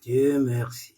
Dieu merci.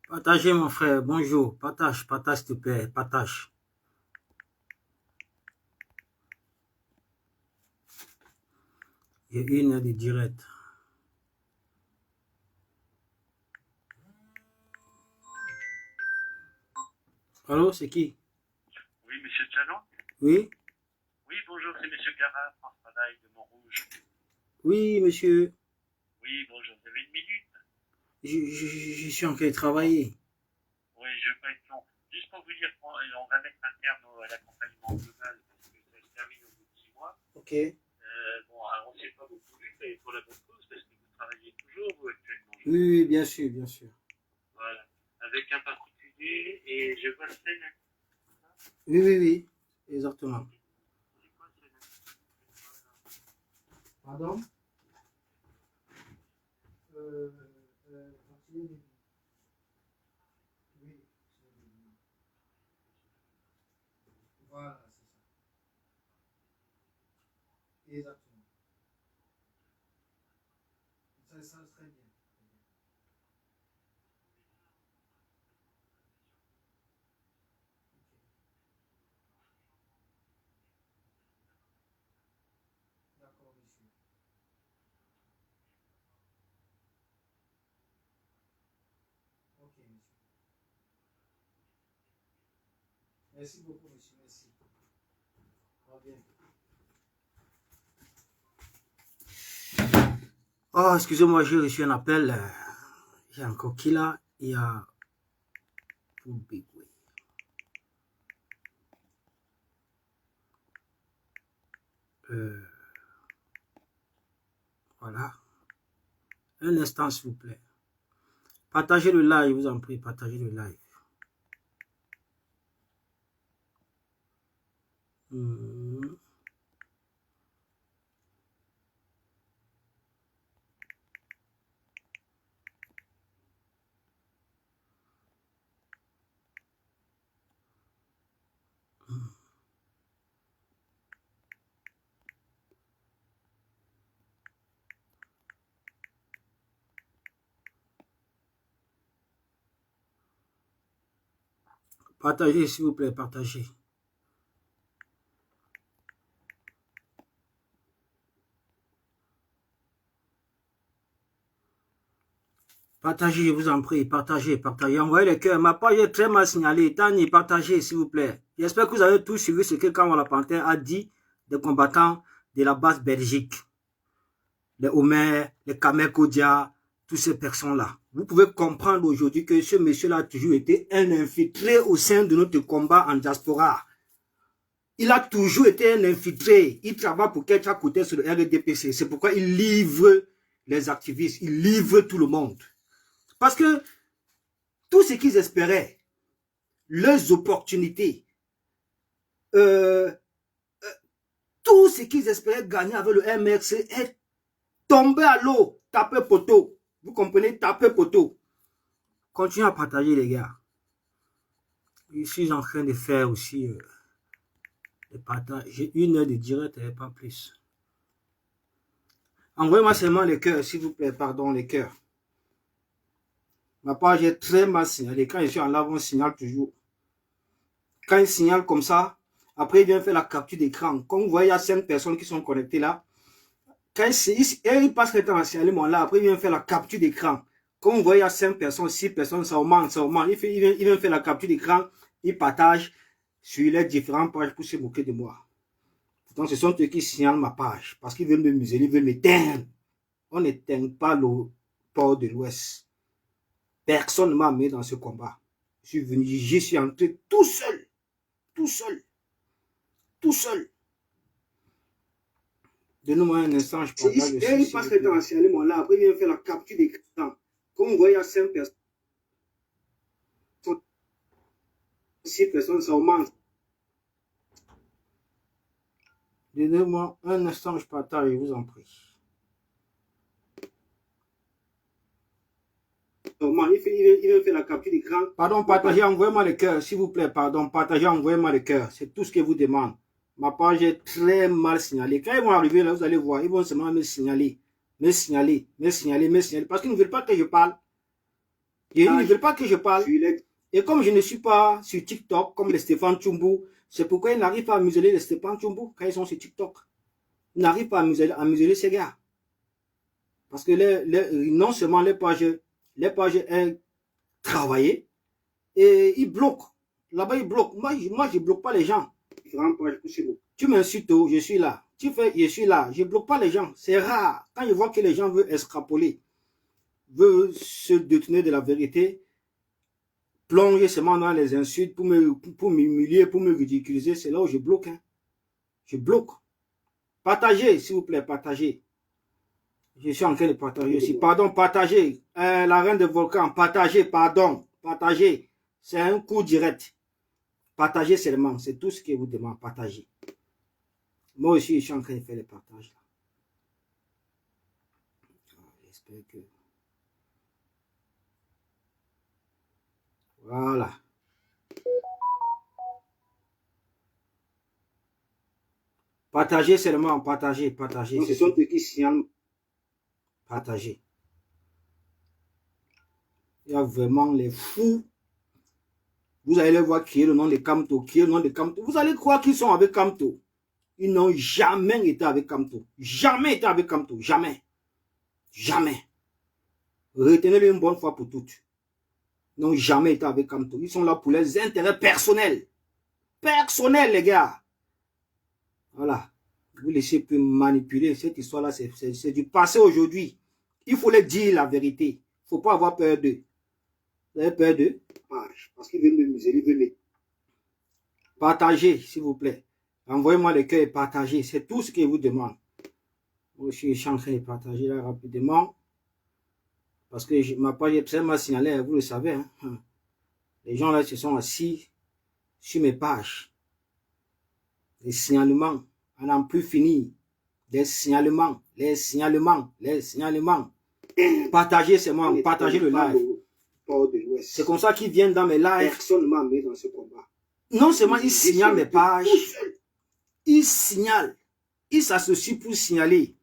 Partagez mon frère, bonjour, partage s'il te plaît, partage. J'ai 1 heure de direct. Allô, c'est qui? Oui, monsieur Tchanon? Oui? Oui, bonjour, c'est monsieur Garin, France Travail de Montrouge. Oui, monsieur. Oui, bonjour, vous avez 1 minute? Je suis en train de travailler. Oui, je ne veux pas être long. Juste pour vous dire qu'on va mettre un terme à l'accompagnement global parce que ça se termine au bout de 6 mois. Ok. Bon, alors on ne s'est pas beaucoup vu, mais pour la bonne cause, parce que vous travaillez toujours, vous, actuellement. Oui, bien sûr, bien sûr. Voilà, avec un particulier, et je vois le Sénat. Oui, exactement. C'est quoi le Sénat? Pardon? Oui, voilà, c'est ça. Exactement. Ça très bien. D'accord, monsieur. Ok, monsieur. Merci beaucoup, monsieur. Merci. Très bien. Oh, excusez-moi, j'ai reçu un appel. J'ai encore qui là? Il y a... Voilà. Un instant, s'il vous plaît. Partagez le live, je vous en prie, partagez le live. Partagez, s'il vous plaît, partagez. Partagez, je vous en prie, partagez. Envoyez les cœurs. Ma page est très mal signalée. Tani, partagez, s'il vous plaît. J'espère que vous avez tous suivi ce que Kamala Panthère a dit des combattants de la base Belgique. Les Omer, les Kamer Kodia, toutes ces personnes-là. Vous pouvez comprendre aujourd'hui que ce monsieur-là a toujours été un infiltré au sein de notre combat en diaspora. Il a toujours été un infiltré. Il travaille pour quelqu'un à côté sur le RDPC. C'est pourquoi il livre les activistes. Il livre tout le monde. Parce que tout ce qu'ils espéraient, leurs opportunités, tout ce qu'ils espéraient gagner avec le MRC est tombé à l'eau. Tapé poteau. Vous comprenez? Tapé poteau. Continuez à partager, les gars. Je suis en train de faire aussi des partages. J'ai 1 heure de direct et pas plus. Envoyez-moi seulement les cœurs, s'il vous plaît. Pardon, les cœurs. Ma page est très mal signalée. Quand je suis en live, on signale toujours. Quand il signale comme ça, après il vient faire la capture d'écran. Comme vous voyez, il y a 5 personnes qui sont connectées là. Quand il passe le temps à signaler mon là, après il vient faire la capture d'écran. Comme vous voyez, il y a 5 personnes, 6 personnes, ça augmente. Il vient faire la capture d'écran, il partage sur les différentes pages pour se moquer de moi. Pourtant, ce sont eux qui signalent ma page. Parce qu'ils veulent me museler, ils veulent m'éteindre. On n'éteint pas le port de l'Ouest. Personne ne m'a amené dans ce combat. Je suis venu, j'y suis entré tout seul. Tout seul. Tout seul. Donnez-moi un instant, je partage le sujet. Il passe le temps à signaler mon là, après il vient faire la capture d'écran. Comme vous voyez, il y a 5 personnes. 6 personnes, ça augmente. Donnez-moi un instant, je partage, je vous en prie. Il veut faire la capture d'écran. Pardon, partagez, envoyez-moi le cœur, s'il vous plaît. Pardon, partagez, envoyez-moi le cœur. C'est tout ce que vous demande. Ma page est très mal signalée. Quand ils vont arriver là, vous allez voir, ils vont seulement me signaler. Me signaler. Parce qu'ils ne veulent pas que je parle. Ils ne veulent pas que je parle. Et comme je ne suis pas sur TikTok, comme les Stéphane Tchoumbou, c'est pourquoi ils n'arrivent pas à museler les Stéphane Tchoumbou quand ils sont sur TikTok. Ils n'arrivent pas à museler ces gars. Parce que non seulement les pages est travaillées et ils bloquent. Là-bas, ils bloquent. Moi, je ne bloque pas les gens. Tu m'insultes, je suis là. Tu fais, je suis là. Je ne bloque pas les gens. C'est rare. Quand je vois que les gens veulent extrapoler, veulent se détourner de la vérité, plonger seulement dans les insultes pour m'humilier, pour me ridiculiser, c'est là où je bloque. Hein. Je bloque. Partagez, s'il vous plaît, partagez. Je suis en train de partager aussi. Pardon, partagez. La reine de volcan, partagez, pardon. Partagez. C'est un coup direct. Partagez seulement. C'est tout ce que vous demande. Partagez. Moi aussi, je suis en train de faire les partages. J'espère que... Voilà. Partagez seulement. Partagez. Ce sont eux qui signalent. Partagez. Il y a vraiment les fous. Vous allez les voir crier le nom de Kamto, Vous allez croire qu'ils sont avec Kamto. Ils n'ont jamais été avec Kamto. Jamais été avec Kamto. Jamais. Retenez-le une bonne fois pour toutes. Ils n'ont jamais été avec Kamto. Ils sont là pour leurs intérêts personnels. Personnels, les gars. Voilà. Vous laissez plus manipuler. Cette histoire-là, c'est du passé aujourd'hui. Il faut leur dire la vérité. Il ne faut pas avoir peur d'eux. Vous avez peur d'eux? Parce qu'ils veulent me museler, ils veulent me... Partagez, s'il vous plaît. Envoyez-moi le cœur et partagez. C'est tout ce que je vous demande. Moi, je suis en train de partager là rapidement. Parce que ma page est très mal signalée, vous le savez. Hein. Les gens là se sont assis sur mes pages. Les signalements, on n'en plus fini. Les signalements. Partagez seulement, partagez le live. C'est comme ça qu'ils viennent dans mes lives. Personne ne m'a mis dans ce combat. Non seulement ils signalent mes pages, ils signalent, ils s'associent pour signaler.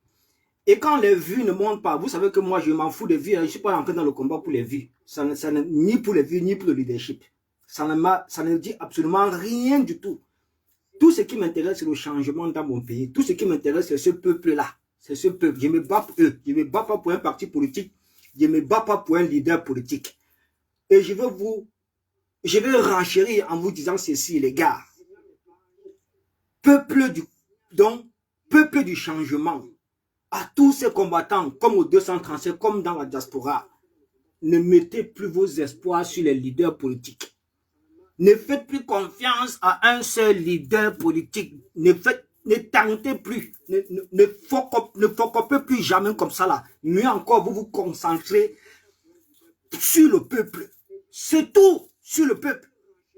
Et quand les vues ne montent pas, vous savez que moi je m'en fous des vues, je ne suis pas entré dans le combat pour les vues. Ni pour les vues, ni pour le leadership. Ça ne dit absolument rien du tout. Tout ce qui m'intéresse, c'est le changement dans mon pays. Tout ce qui m'intéresse, c'est ce peuple-là. C'est ce peuple. Je me bats pour eux. Je ne me bats pas pour un parti politique. Je ne me bats pas pour un leader politique. Et je vais renchérir en vous disant ceci, les gars. Peuple du changement. À tous ces combattants, comme aux 237, comme dans la diaspora, ne mettez plus vos espoirs sur les leaders politiques. Ne faites plus confiance à un seul leader politique. Ne tentez plus. Ne focopez plus jamais comme ça là. Mieux encore, vous vous concentrez sur le peuple. C'est tout sur le peuple.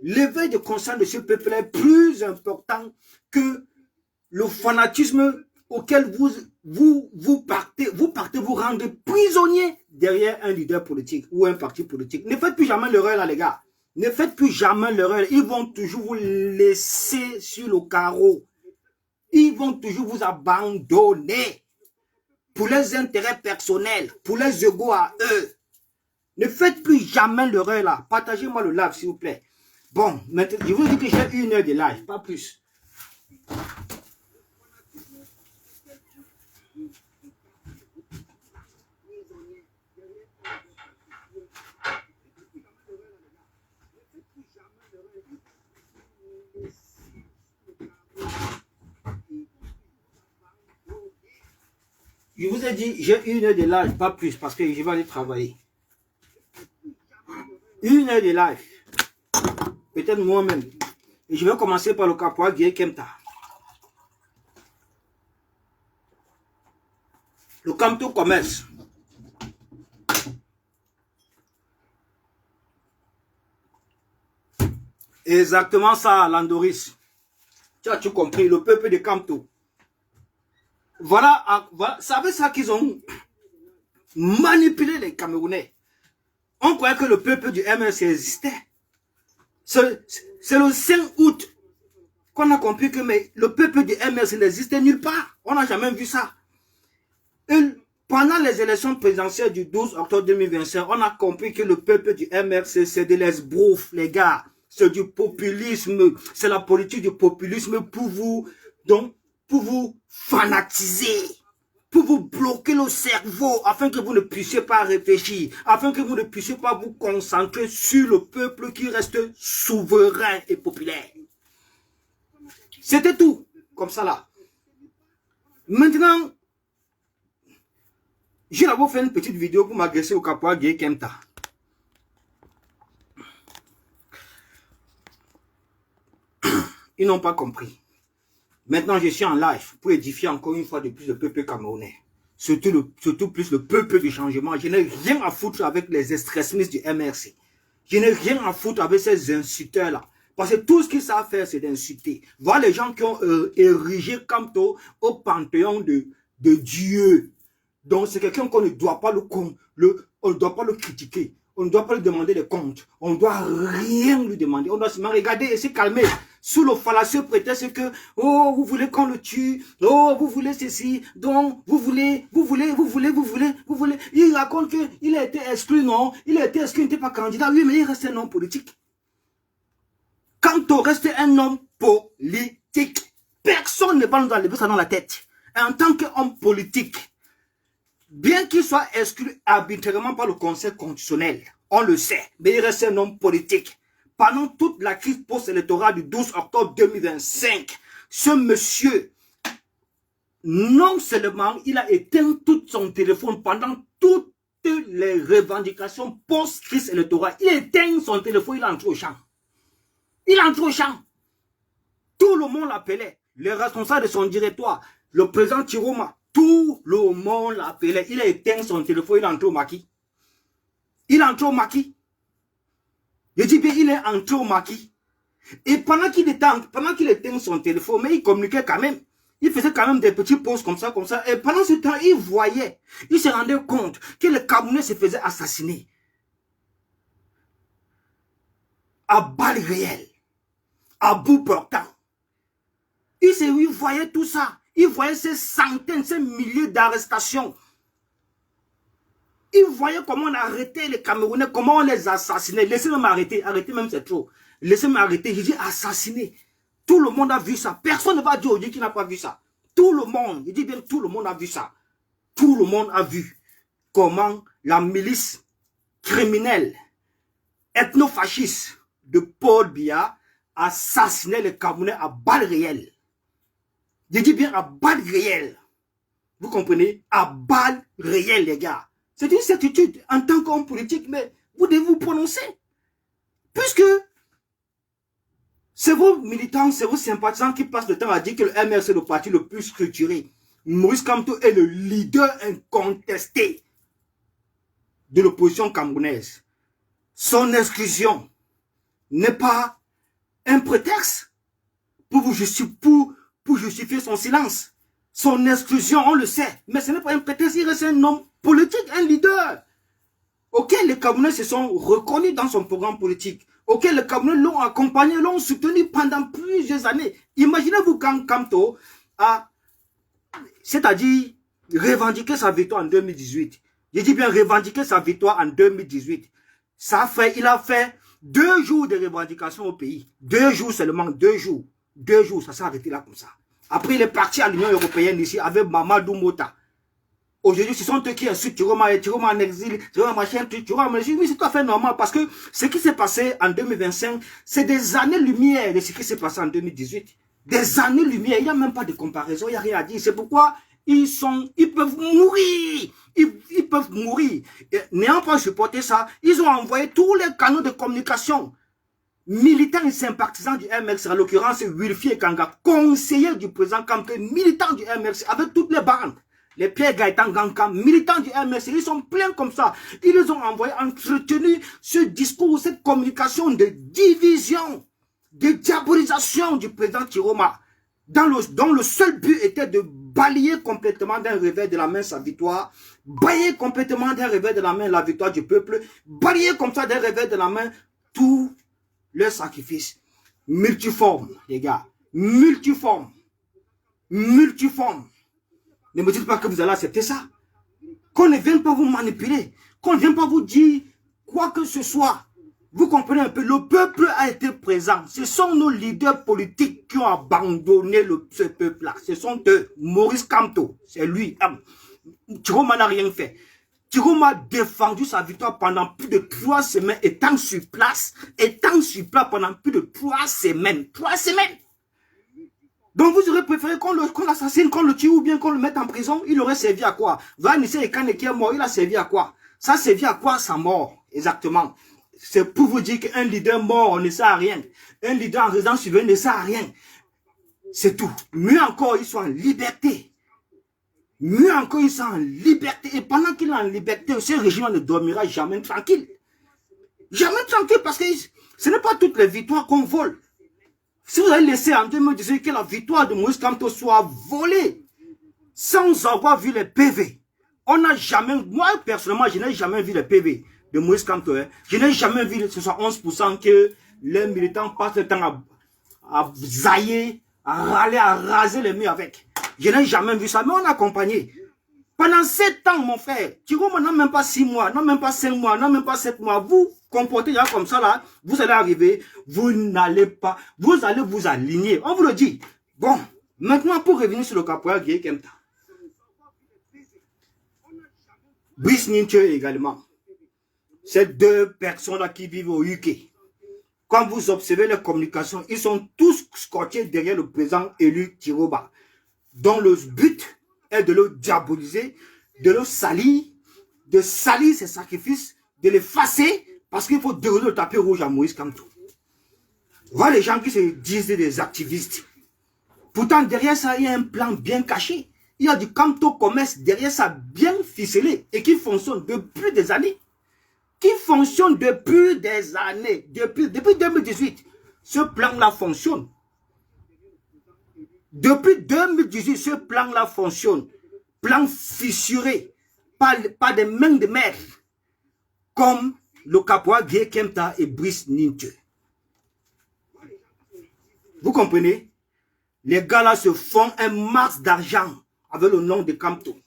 L'éveil de conscience de ce peuple est plus important que le fanatisme auquel vous partez vous rendre prisonnier derrière un leader politique ou un parti politique. Ne faites plus jamais l'erreur là, les gars. Ne faites plus jamais l'erreur. Ils vont toujours vous laisser sur le carreau. Ils vont toujours vous abandonner pour leurs intérêts personnels, pour leurs égos à eux. Ne faites plus jamais l'erreur là. Partagez-moi le live, s'il vous plaît. Bon, maintenant, je vous dis que j'ai 1 heure de live, pas plus. Je vous ai dit, j'ai 1 heure de live, pas plus, parce que je vais aller travailler. 1 heure de live. Peut-être moi-même. Et je vais commencer par le caporal Guy Kemta. Le Kamto Commerce. Exactement ça, Landoris. Tu as tout compris, le peuple de Kamto. Voilà, c'est avec ça qu'ils ont manipulé les Camerounais. On croyait que le peuple du MRC existait. C'est le 5 août qu'on a compris que le peuple du MRC n'existait nulle part. On n'a jamais vu ça. Et pendant les élections présidentielles du 12 octobre 2025, on a compris que le peuple du MRC, c'est de l'esbrouf, les gars. C'est du populisme. C'est la politique du populisme pour vous, donc, pour vous fanatiser, pour vous bloquer le cerveau, afin que vous ne puissiez pas réfléchir, afin que vous ne puissiez pas vous concentrer sur le peuple qui reste souverain et populaire. C'était tout, comme ça là. Maintenant, j'ai d'abord fait une petite vidéo pour m'agresser au Kapoa Gueye Kemta. Ils n'ont pas compris. Maintenant, je suis en live pour édifier encore une fois de plus le peuple camerounais. Surtout plus le peuple du changement. Je n'ai rien à foutre avec les extrémistes du MRC. Je n'ai rien à foutre avec ces insulteurs-là. Parce que tout ce qu'ils savent faire, c'est d'insulter. Voir les gens qui ont érigé Kamto au panthéon de Dieu. Donc, c'est quelqu'un qu'on ne doit pas on ne doit pas le critiquer. On ne doit pas lui demander des comptes. On ne doit rien lui demander. On doit se regarder et se calmer. Sous le fallacieux prétexte que, oh, vous voulez qu'on le tue. Oh, vous voulez ceci. Donc, vous voulez. Il raconte qu'il a été exclu, non? Il a été exclu, il n'était pas candidat. Oui, mais il reste un homme politique. Quand on reste un homme politique, personne ne va nous enlever ça dans la tête. En tant qu'homme politique, bien qu'il soit exclu arbitrairement par le Conseil constitutionnel, on le sait, mais il reste un homme politique. Pendant toute la crise post-électorale du 12 octobre 2025, ce monsieur, non seulement il a éteint tout son téléphone pendant toutes les revendications post-crise électorale, il éteint son téléphone, il entre au champ. Il entre au champ. Tout le monde l'appelait. Les responsables de son directoire, le président Tiroma, tout le monde l'appelait. Il a éteint son téléphone, il entre au maquis. Il entre au maquis. Je dis bien, il est entré au maquis. Et pendant qu'il éteint son téléphone, mais il communiquait quand même. Il faisait quand même des petits pauses comme ça. Et pendant ce temps, il se rendait compte que le Camerounais se faisait assassiner. À balles réelles. À bout portant. Il voyait tout ça. Il voyait ces centaines, ces milliers d'arrestations. Il voyait comment on arrêtait les Camerounais, comment on les assassinait. Laissez-moi m'arrêter. Arrêtez même, c'est trop. Laissez-moi m'arrêter. J'ai dit assassiner. Tout le monde a vu ça. Personne ne va dire aujourd'hui qu'il n'a pas vu ça. Tout le monde, je dis bien tout le monde a vu ça. Tout le monde a vu comment la milice criminelle, ethnofasciste de Paul Biya assassinait les Camerounais à balles réelles. Je dis bien à balles réelles. Vous comprenez? À balles réelles, les gars. C'est une certitude en tant qu'homme politique, mais vous devez vous prononcer. Puisque c'est vos militants, c'est vos sympathisants qui passent le temps à dire que le MRC est le parti le plus structuré. Maurice Kamto est le leader incontesté de l'opposition camerounaise. Son exclusion n'est pas un prétexte pour justifier son silence. Son exclusion, on le sait, mais ce n'est pas un prétexte, il reste un homme politique, un leader, auquel les Camerounais se sont reconnus dans son programme politique, auquel les Camerounais l'ont accompagné, l'ont soutenu pendant plusieurs années. Imaginez-vous quand Kamto a, c'est-à-dire, revendiqué sa victoire en 2018. Je dis bien revendiquer sa victoire en 2018. Il a fait 2 jours de revendication au pays. 2 jours seulement, 2 jours. 2 jours, ça s'est arrêté là comme ça. Après, il est parti à l'Union européenne ici avec Mamadou Mota. Aujourd'hui, ce sont eux qui insultent Tiroma en exil, Tiroma machin, Tiroma en exil. Oui, c'est tout à fait normal parce que ce qui s'est passé en 2025, c'est des années-lumière de ce qui s'est passé en 2018. Des années-lumière, il n'y a même pas de comparaison, il n'y a rien à dire. C'est pourquoi ils peuvent mourir. Ils peuvent mourir. N'ayant pas supporté ça, ils ont envoyé tous les canaux de communication. Militants et sympathisants du MRC, en l'occurrence Wilfie Kanga, conseiller du président Kamto, militant du MRC, avec toutes les bandes. Les Pierre Gaëtan Ganka, militants du MRC, ils sont pleins comme ça. Ils les ont envoyés, entretenu ce discours, cette communication de division. de diabolisation du président Chiroma, dont le seul but était de balayer complètement d'un revers de la main sa victoire, balayer complètement d'un revers de la main la victoire du peuple, balayer comme ça d'un revers de la main tout le sacrifice. Multiforme, les gars. Multiforme. Multiforme. Ne me dites pas que vous allez accepter ça. Qu'on ne vienne pas vous manipuler. Qu'on ne vienne pas vous dire quoi que ce soit. Vous comprenez un peu, le peuple a été présent. Ce sont nos leaders politiques qui ont abandonné ce peuple-là. Ce sont eux. Maurice Kamto, c'est lui. Chiroma n'a rien fait. Chiroma a défendu sa victoire pendant plus de 3 semaines, étant sur place pendant plus de 3 semaines. 3 semaines. Donc vous aurez préféré qu'on l'assassine, qu'on le tue ou bien qu'on le mette en prison. Il aurait servi à quoi? Vanessa Ekane qui est mort, il a servi à quoi? Ça a servi à quoi sa mort? Exactement. C'est pour vous dire qu'un leader mort ne sert à rien. Un leader en résidence surveillée ne sert à rien. C'est tout. Mieux encore, ils sont en liberté. Mieux encore, ils sont en liberté. Et pendant qu'il est en liberté, ce régime ne dormira jamais tranquille. Jamais tranquille parce que ce n'est pas toutes les victoires qu'on vole. Si vous avez laissé en 2018 que la victoire de Moïse Kamto soit volée, sans avoir vu les PV, on n'a jamais, moi personnellement, je n'ai jamais vu les PV de Moïse Kamto. Je n'ai jamais vu ce soit 11% que les militants passent le temps à zailler, à râler, à raser les murs avec. Je n'ai jamais vu ça, mais on a accompagné. Pendant 7 ans, mon frère, Chiroma n'a même pas 6 mois, non même pas 5 mois, non même pas 7 mois. Vous comportez comme ça là, vous allez arriver, vous n'allez pas, vous allez vous aligner. On vous le dit. Bon, maintenant pour revenir sur le caporal Guy Kemta. Brice Ninche également. Ces 2 personnes-là qui vivent au UK. Quand vous observez les communications, ils sont tous scotchés derrière le président élu Chiroma, dont le but est de le diaboliser, de le salir, de salir ses sacrifices, de l'effacer, parce qu'il faut dérouler le tapis rouge à Moïse Kamto. Voilà les gens qui se disent des activistes. Pourtant, derrière ça, il y a un plan bien caché. Il y a du Kamto Commerce derrière ça, bien ficelé, et qui fonctionne depuis des années. Qui fonctionne depuis des années, depuis 2018. Ce plan-là fonctionne. Depuis 2018, ce plan-là fonctionne. Plan fissuré par des mains de mer, comme le caporal Guy Kemta et Brice Ninche. Vous comprenez? Les gars-là se font un max d'argent avec le nom de Kamto.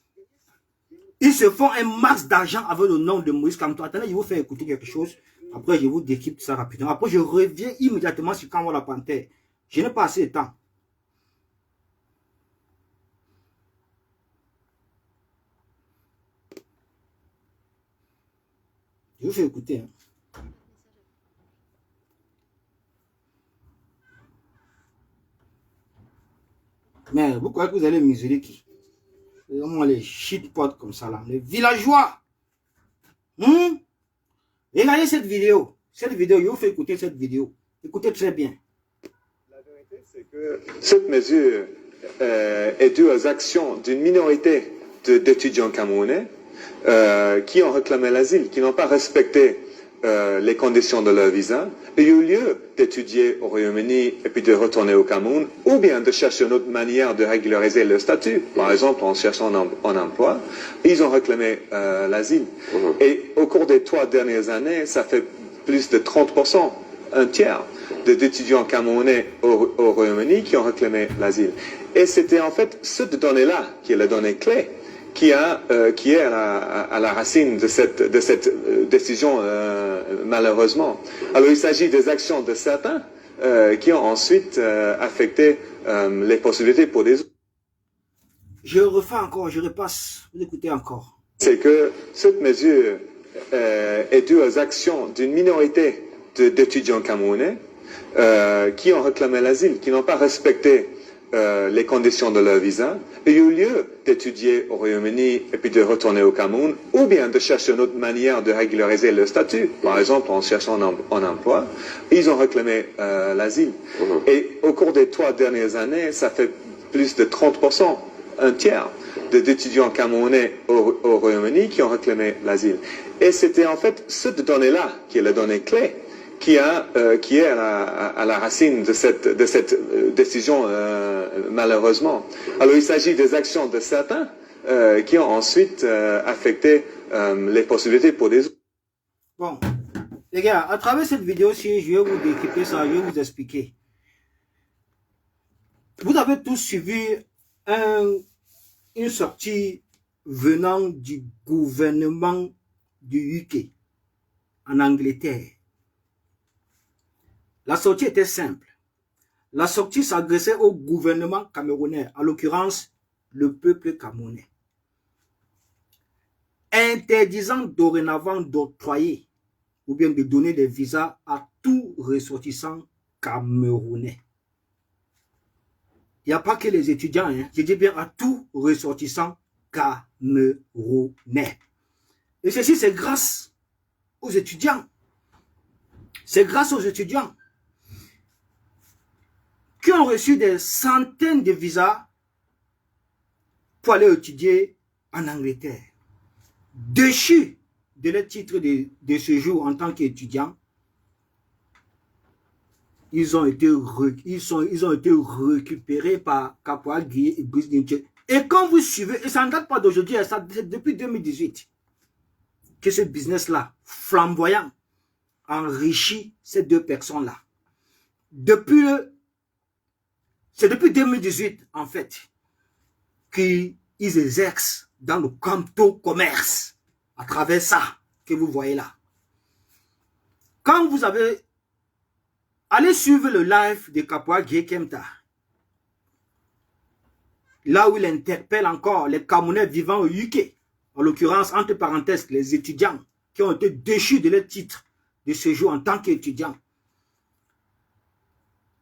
Ils se font un max d'argent avec le nom de Moïse Kamto. Attendez, je vais vous faire écouter quelque chose. Après, je vous décrypte ça rapidement. Après, je reviens immédiatement sur Kamwa la Panthère. Je n'ai pas assez de temps. Je vous fais écouter. Mais vous croyez que vous allez mesurer qui? Vraiment les shitpots comme ça là. Les villageois. Regardez cette vidéo. Cette vidéo, je vous fais écouter cette vidéo. Écoutez très bien. La vérité, c'est que cette mesure est due aux actions d'une minorité d'étudiants camerounais qui ont réclamé l'asile, qui n'ont pas respecté les conditions de leur visa, et au lieu d'étudier au Royaume-Uni et puis de retourner au Cameroun, ou bien de chercher une autre manière de régulariser leur statut, par exemple en cherchant un emploi, ils ont réclamé l'asile. Et au cours des 3 dernières années, ça fait plus de 30%, un tiers d'étudiants camerounais au Royaume-Uni qui ont réclamé l'asile. Et c'était en fait cette donnée-là qui est la donnée clé, qui est à la racine de cette décision, malheureusement. Alors, il s'agit des actions de certains qui ont ensuite affecté les possibilités pour des autres. Je refais encore, je repasse. Vous écoutez encore. C'est que cette mesure est due aux actions d'une minorité d'étudiants camerounais qui ont réclamé l'asile, qui n'ont pas respecté les conditions de leur visa, et au lieu d'étudier au Royaume-Uni et puis de retourner au Cameroun, ou bien de chercher une autre manière de régulariser leur statut, par exemple en cherchant un emploi, ils ont réclamé l'asile. Et au cours des 3 dernières années, ça fait plus de 30%, un tiers d'étudiants camerounais au Royaume-Uni qui ont réclamé l'asile. Et c'était en fait cette donnée-là qui est la donnée clé, qui est à la racine de cette décision, malheureusement. Alors, il s'agit des actions de certains qui ont ensuite affecté les possibilités pour des autres. Bon, les gars, à travers cette vidéo-ci, je vais vous décrypter ça, je vais vous expliquer. Vous avez tous suivi une sortie venant du gouvernement du UK en Angleterre. La sortie était simple. La sortie s'adressait au gouvernement camerounais, en l'occurrence le peuple camerounais, interdisant dorénavant d'octroyer ou bien de donner des visas à tout ressortissant camerounais. Il n'y a pas que les étudiants, hein. Je dis bien à tout ressortissant camerounais. Et ceci, c'est grâce aux étudiants. C'est grâce aux étudiants qui ont reçu des centaines de visas pour aller étudier en Angleterre. Déchus de leur titre de séjour en tant qu'étudiants, ils ont été récupérés par Kapoa Gueye et Brice Ninche. Et quand vous suivez, et ça ne date pas d'aujourd'hui, ça depuis 2018, que ce business-là, flamboyant, enrichit ces deux personnes-là. C'est depuis 2018, en fait, qu'ils exercent dans le campo commerce, à travers ça que vous voyez là. Quand vous avez... Allez suivre le live de Kapoa Gueye Kemta, là où il interpelle encore les Camerounais vivant au UK, en l'occurrence, entre parenthèses, les étudiants qui ont été déchus de leur titre de séjour en tant qu'étudiants.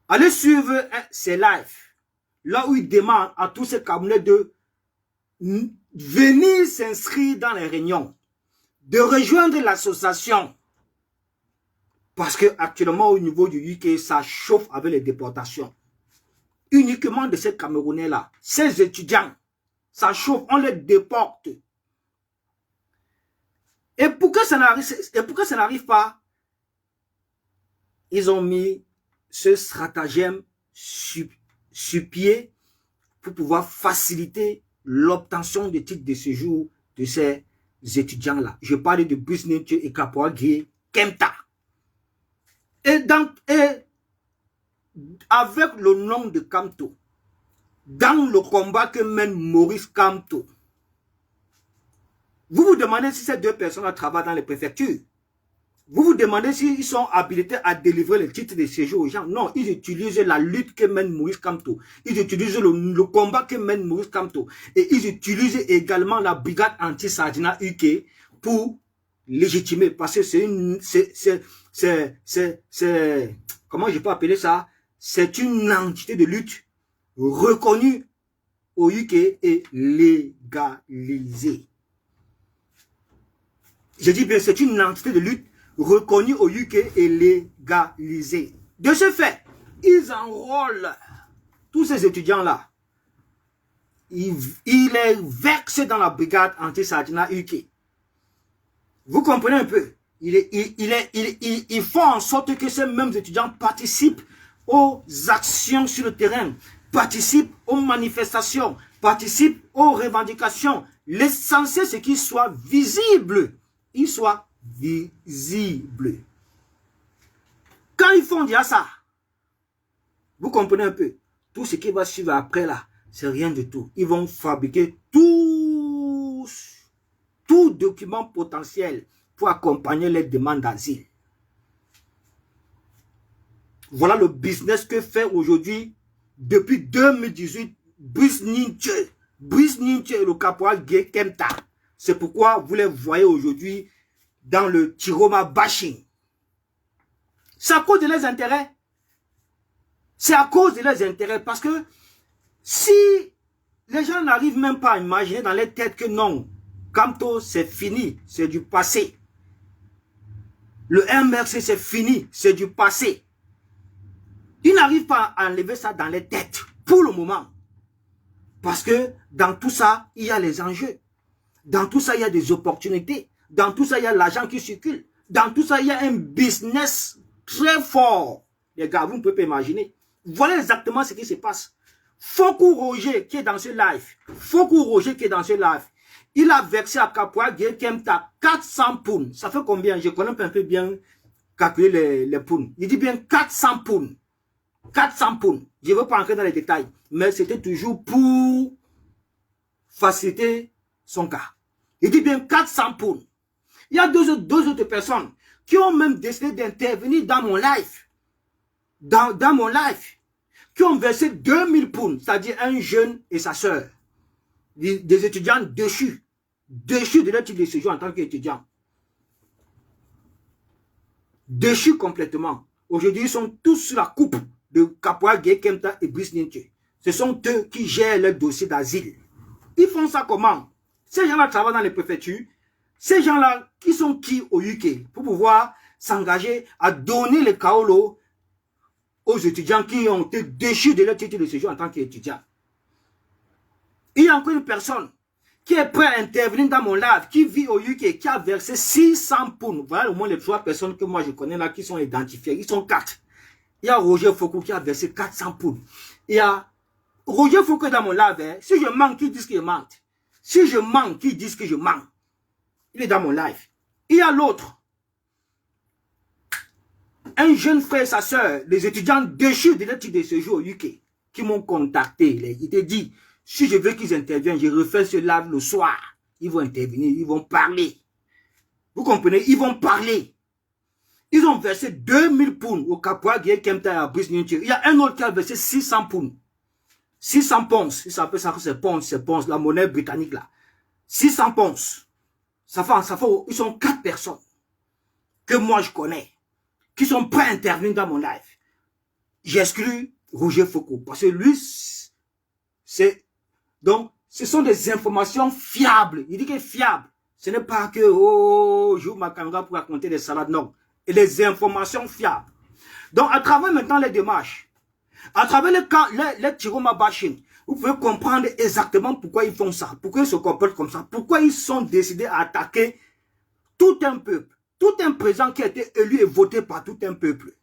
Allez suivre ces lives, là où il demande à tous ces Camerounais de venir s'inscrire dans les réunions, de rejoindre l'association. Parce que actuellement au niveau du UK, ça chauffe avec les déportations. Uniquement de ces Camerounais-là, ces étudiants, ça chauffe, on les déporte. Et pourquoi ça n'arrive pas? Ils ont mis ce stratagème sur pied pour pouvoir faciliter l'obtention des titres de séjour de ces étudiants-là. Je parle de Brice Ninche et Kapoa Gueye Kemta. Et avec le nom de Kamto, dans le combat que mène Maurice Kamto, vous vous demandez si ces deux personnes travaillent dans les préfectures. Vous vous demandez s'ils sont habilités à délivrer les titres de séjour aux gens. Non, ils utilisent la lutte que mène Maurice Kamto. Ils utilisent le combat que mène Maurice Kamto. Et ils utilisent également la brigade anti-Sardina UK pour légitimer. Parce que comment je peux appeler ça? C'est une entité de lutte reconnue au UK et légalisée. Je dis bien, c'est une entité de lutte reconnue au UK et légalisée. De ce fait, ils enrôlent tous ces étudiants-là. Ils les vexent dans la brigade anti-Sardina UK. Vous comprenez un peu? Ils font en sorte que ces mêmes étudiants participent aux actions sur le terrain, participent aux manifestations, participent aux revendications. L'essentiel, c'est qu'ils soient visibles. Ils soient visibles. Quand ils font déjà ça, vous comprenez un peu, tout ce qui va suivre après là, c'est rien du tout. Ils vont fabriquer tout document potentiel pour accompagner les demandes d'asile. Voilà le business que fait aujourd'hui, depuis 2018, Brice Ninche et le Kapoa Gueye Kemta. C'est pourquoi vous les voyez aujourd'hui dans le Tiroma bashing. C'est à cause de leurs intérêts. C'est à cause de leurs intérêts. Parce que si les gens n'arrivent même pas à imaginer dans leur tête que non, Kamto c'est fini, c'est du passé. Le MRC c'est fini, c'est du passé. Ils n'arrivent pas à enlever ça dans les têtes pour le moment. Parce que dans tout ça, il y a les enjeux. Dans tout ça, il y a des opportunités. Dans tout ça, il y a l'argent qui circule. Dans tout ça, il y a un business très fort. Les gars, vous ne pouvez pas imaginer. Voilà exactement ce qui se passe. Fokou Roger qui est dans ce live. Fokou Roger qui est dans ce live. Il a versé à Kapoa Gueye Kemta 400 pounds. Ça fait combien? Je connais un peu bien calculer les pounds. Il dit bien 400 pounds. 400 pounds. Je ne veux pas entrer dans les détails. Mais c'était toujours pour faciliter son cas. Il dit bien 400 pounds. Il y a deux autres personnes qui ont même décidé d'intervenir dans mon live. Dans mon live. Qui ont versé 2000 pounds. C'est-à-dire un jeune et sa soeur. Des étudiants déchus. Déchus de leur type de séjour en tant qu'étudiants. Déchus complètement. Aujourd'hui, ils sont tous sur la coupe de Kapoa Gueye Kemta et Brice Ninche. Ce sont eux qui gèrent leur dossier d'asile. Ils font ça comment? Ces gens-là travaillent dans les préfectures. Ces gens-là, qui sont qui au UK pour pouvoir s'engager à donner les kaolo aux étudiants qui ont été déchus de leur titre de séjour en tant qu'étudiants. Il y a encore une personne qui est prête à intervenir dans mon live, qui vit au UK, qui a versé 600 pounds. Voilà au moins les 3 personnes que moi je connais là qui sont identifiées. Ils sont 4. Il y a Roger Foucault qui a versé 400 pounds. Il y a Roger Foucault dans mon live. Hein. Si je manque, qu'ils disent qu'il ment. Si je manque, qu'ils disent que je mens. Il est dans mon live. Il y a l'autre. Un jeune frère et sa soeur, les étudiants déchus de leur titre de séjour au UK, qui m'ont contacté. Ils te disent, si je veux qu'ils interviennent, je refais ce live le soir. Ils vont intervenir, ils vont parler. Vous comprenez? Ils vont parler. Ils ont versé 2000 pounds au Kapoa Gueye Kemta et à Brice Ninche. Il y a un autre qui a versé 600 pounds. 600 pounds. Il s'appelle ça, c'est pounds, la monnaie britannique là. 600 pounds. Ça fait, ils sont 4 personnes que moi je connais, qui sont prêts à intervenir dans mon live. J'exclus Roger Foucault, parce que lui, donc, ce sont des informations fiables. Il dit que fiable. Ce n'est pas que, oh, j'ouvre ma caméra pour raconter des salades, non. Et les informations fiables. Donc, à travers maintenant les démarches, à travers les Tiroma bashing, vous pouvez comprendre exactement pourquoi ils font ça, pourquoi ils se comportent comme ça, pourquoi ils sont décidés à attaquer tout un peuple, tout un président qui a été élu et voté par tout un peuple.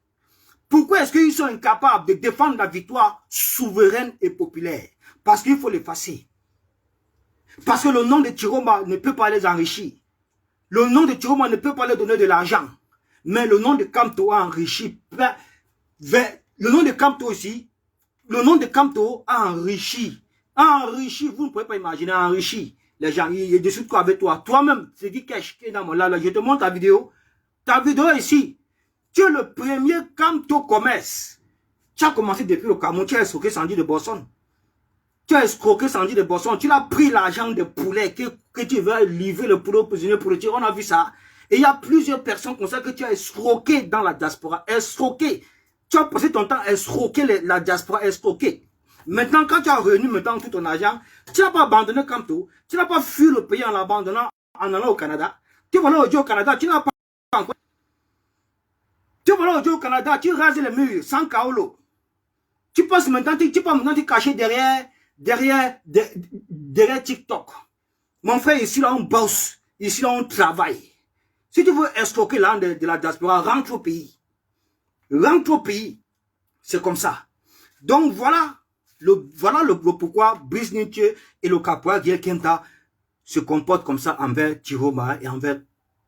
Pourquoi est-ce qu'ils sont incapables de défendre la victoire souveraine et populaire? Parce qu'il faut l'effacer. Parce que le nom de Tiroma ne peut pas les enrichir. Le nom de Tiroma ne peut pas leur donner de l'argent. Mais le nom de Kamto a enrichi. Le nom de Kamto aussi. Le nom de Kamto a enrichi. Vous ne pouvez pas imaginer, a enrichi. Les gens, il est dessus de quoi avec toi. Toi-même, c'est qui cache qui est dans mon là. Je te montre ta vidéo. Ta vidéo ici. Tu es le premier Kamto commerce. Tu as commencé depuis le Cameroun. Tu as escroqué Sandy de Boston. Tu as escroqué Sandy de Boston. Tu as pris l'argent des poulets que tu veux livrer le poulet aux prisonniers pour le tirer. On a vu ça. Et il y a plusieurs personnes comme ça que tu as escroqué dans la diaspora. Escroqué. Tu as passé ton temps à escroquer la diaspora. Escroqué. Maintenant, quand tu as réuni maintenant tout ton argent, tu n'as pas abandonné Kamto. Tu n'as pas fui le pays en l'abandonnant en allant au Canada. Tu vas aller au Canada. Tu n'as pas encore. Tu vas aller au Canada. Tu rases les murs sans kaolo. Tu passes maintenant, tu peux maintenant te cacher derrière TikTok. Mon frère, ici là on bosse, ici là on travaille. Si tu veux escroquer l'âme de la diaspora, rentre au pays. Rentre au pays. C'est comme ça. Donc voilà le pourquoi Brice Ninche et le Kapoa Gueye Kemta se comportent comme ça envers Tiroma et envers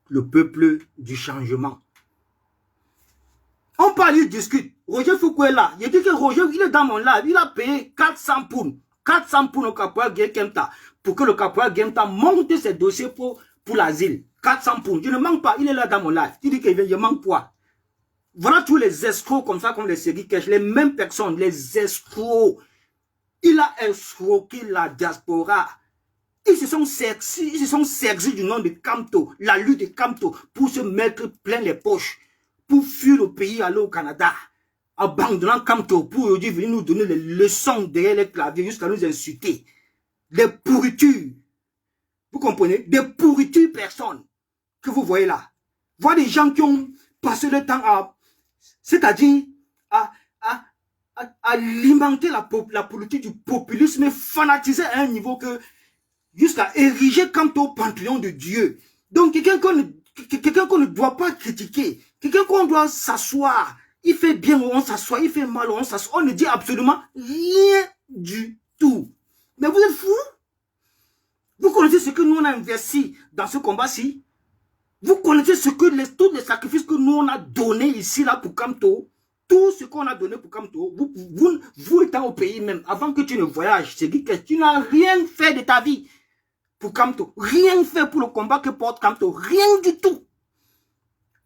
le peuple du changement. On parle, il discute. Roger Foucault est là. Il dit que Roger, il est dans mon live. Il a payé 400 pounds. 400 pounds au Kapoa Gueye Kemta. Pour que le Kapoa Gueye Kemta monte ses dossiers pour l'asile. 400 pounds. Je ne manque pas. Il est là dans mon live. Il dit qu'il vient, je manque pas. Voilà tous les escrocs comme ça, comme les séries cash. Les mêmes personnes, les escrocs. Il a escroqué la diaspora. Ils se sont servis du nom de Kamto. La lutte de Kamto. Pour se mettre plein les poches. Pour fuir le pays, aller au Canada, abandonnant Kamto, pour aujourd'hui venir nous donner les leçons derrière les claviers, jusqu'à nous insulter. Des pourritures. Vous comprenez? Des pourritures personnes que vous voyez là. Voilà des gens qui ont passé le temps c'est-à-dire, à alimenter la politique du populisme et fanatiser à un niveau que, jusqu'à ériger Kamto au panthéon de Dieu. Donc, quelqu'un quelqu'un qu'on ne doit pas critiquer, quelqu'un qu'on doit s'asseoir. Il fait bien, on s'assoit, il fait mal, on s'assoit. On ne dit absolument rien du tout. Mais vous êtes fous? Vous connaissez ce que nous on a investi dans ce combat-ci? Vous connaissez ce que tous les sacrifices que nous on a donné ici là pour Kamto? Tout ce qu'on a donné pour Kamto, vous étant au pays même, avant que tu ne voyages, c'est que tu n'as rien fait de ta vie pour Kamto. Rien fait pour le combat que porte Kamto. Rien du tout.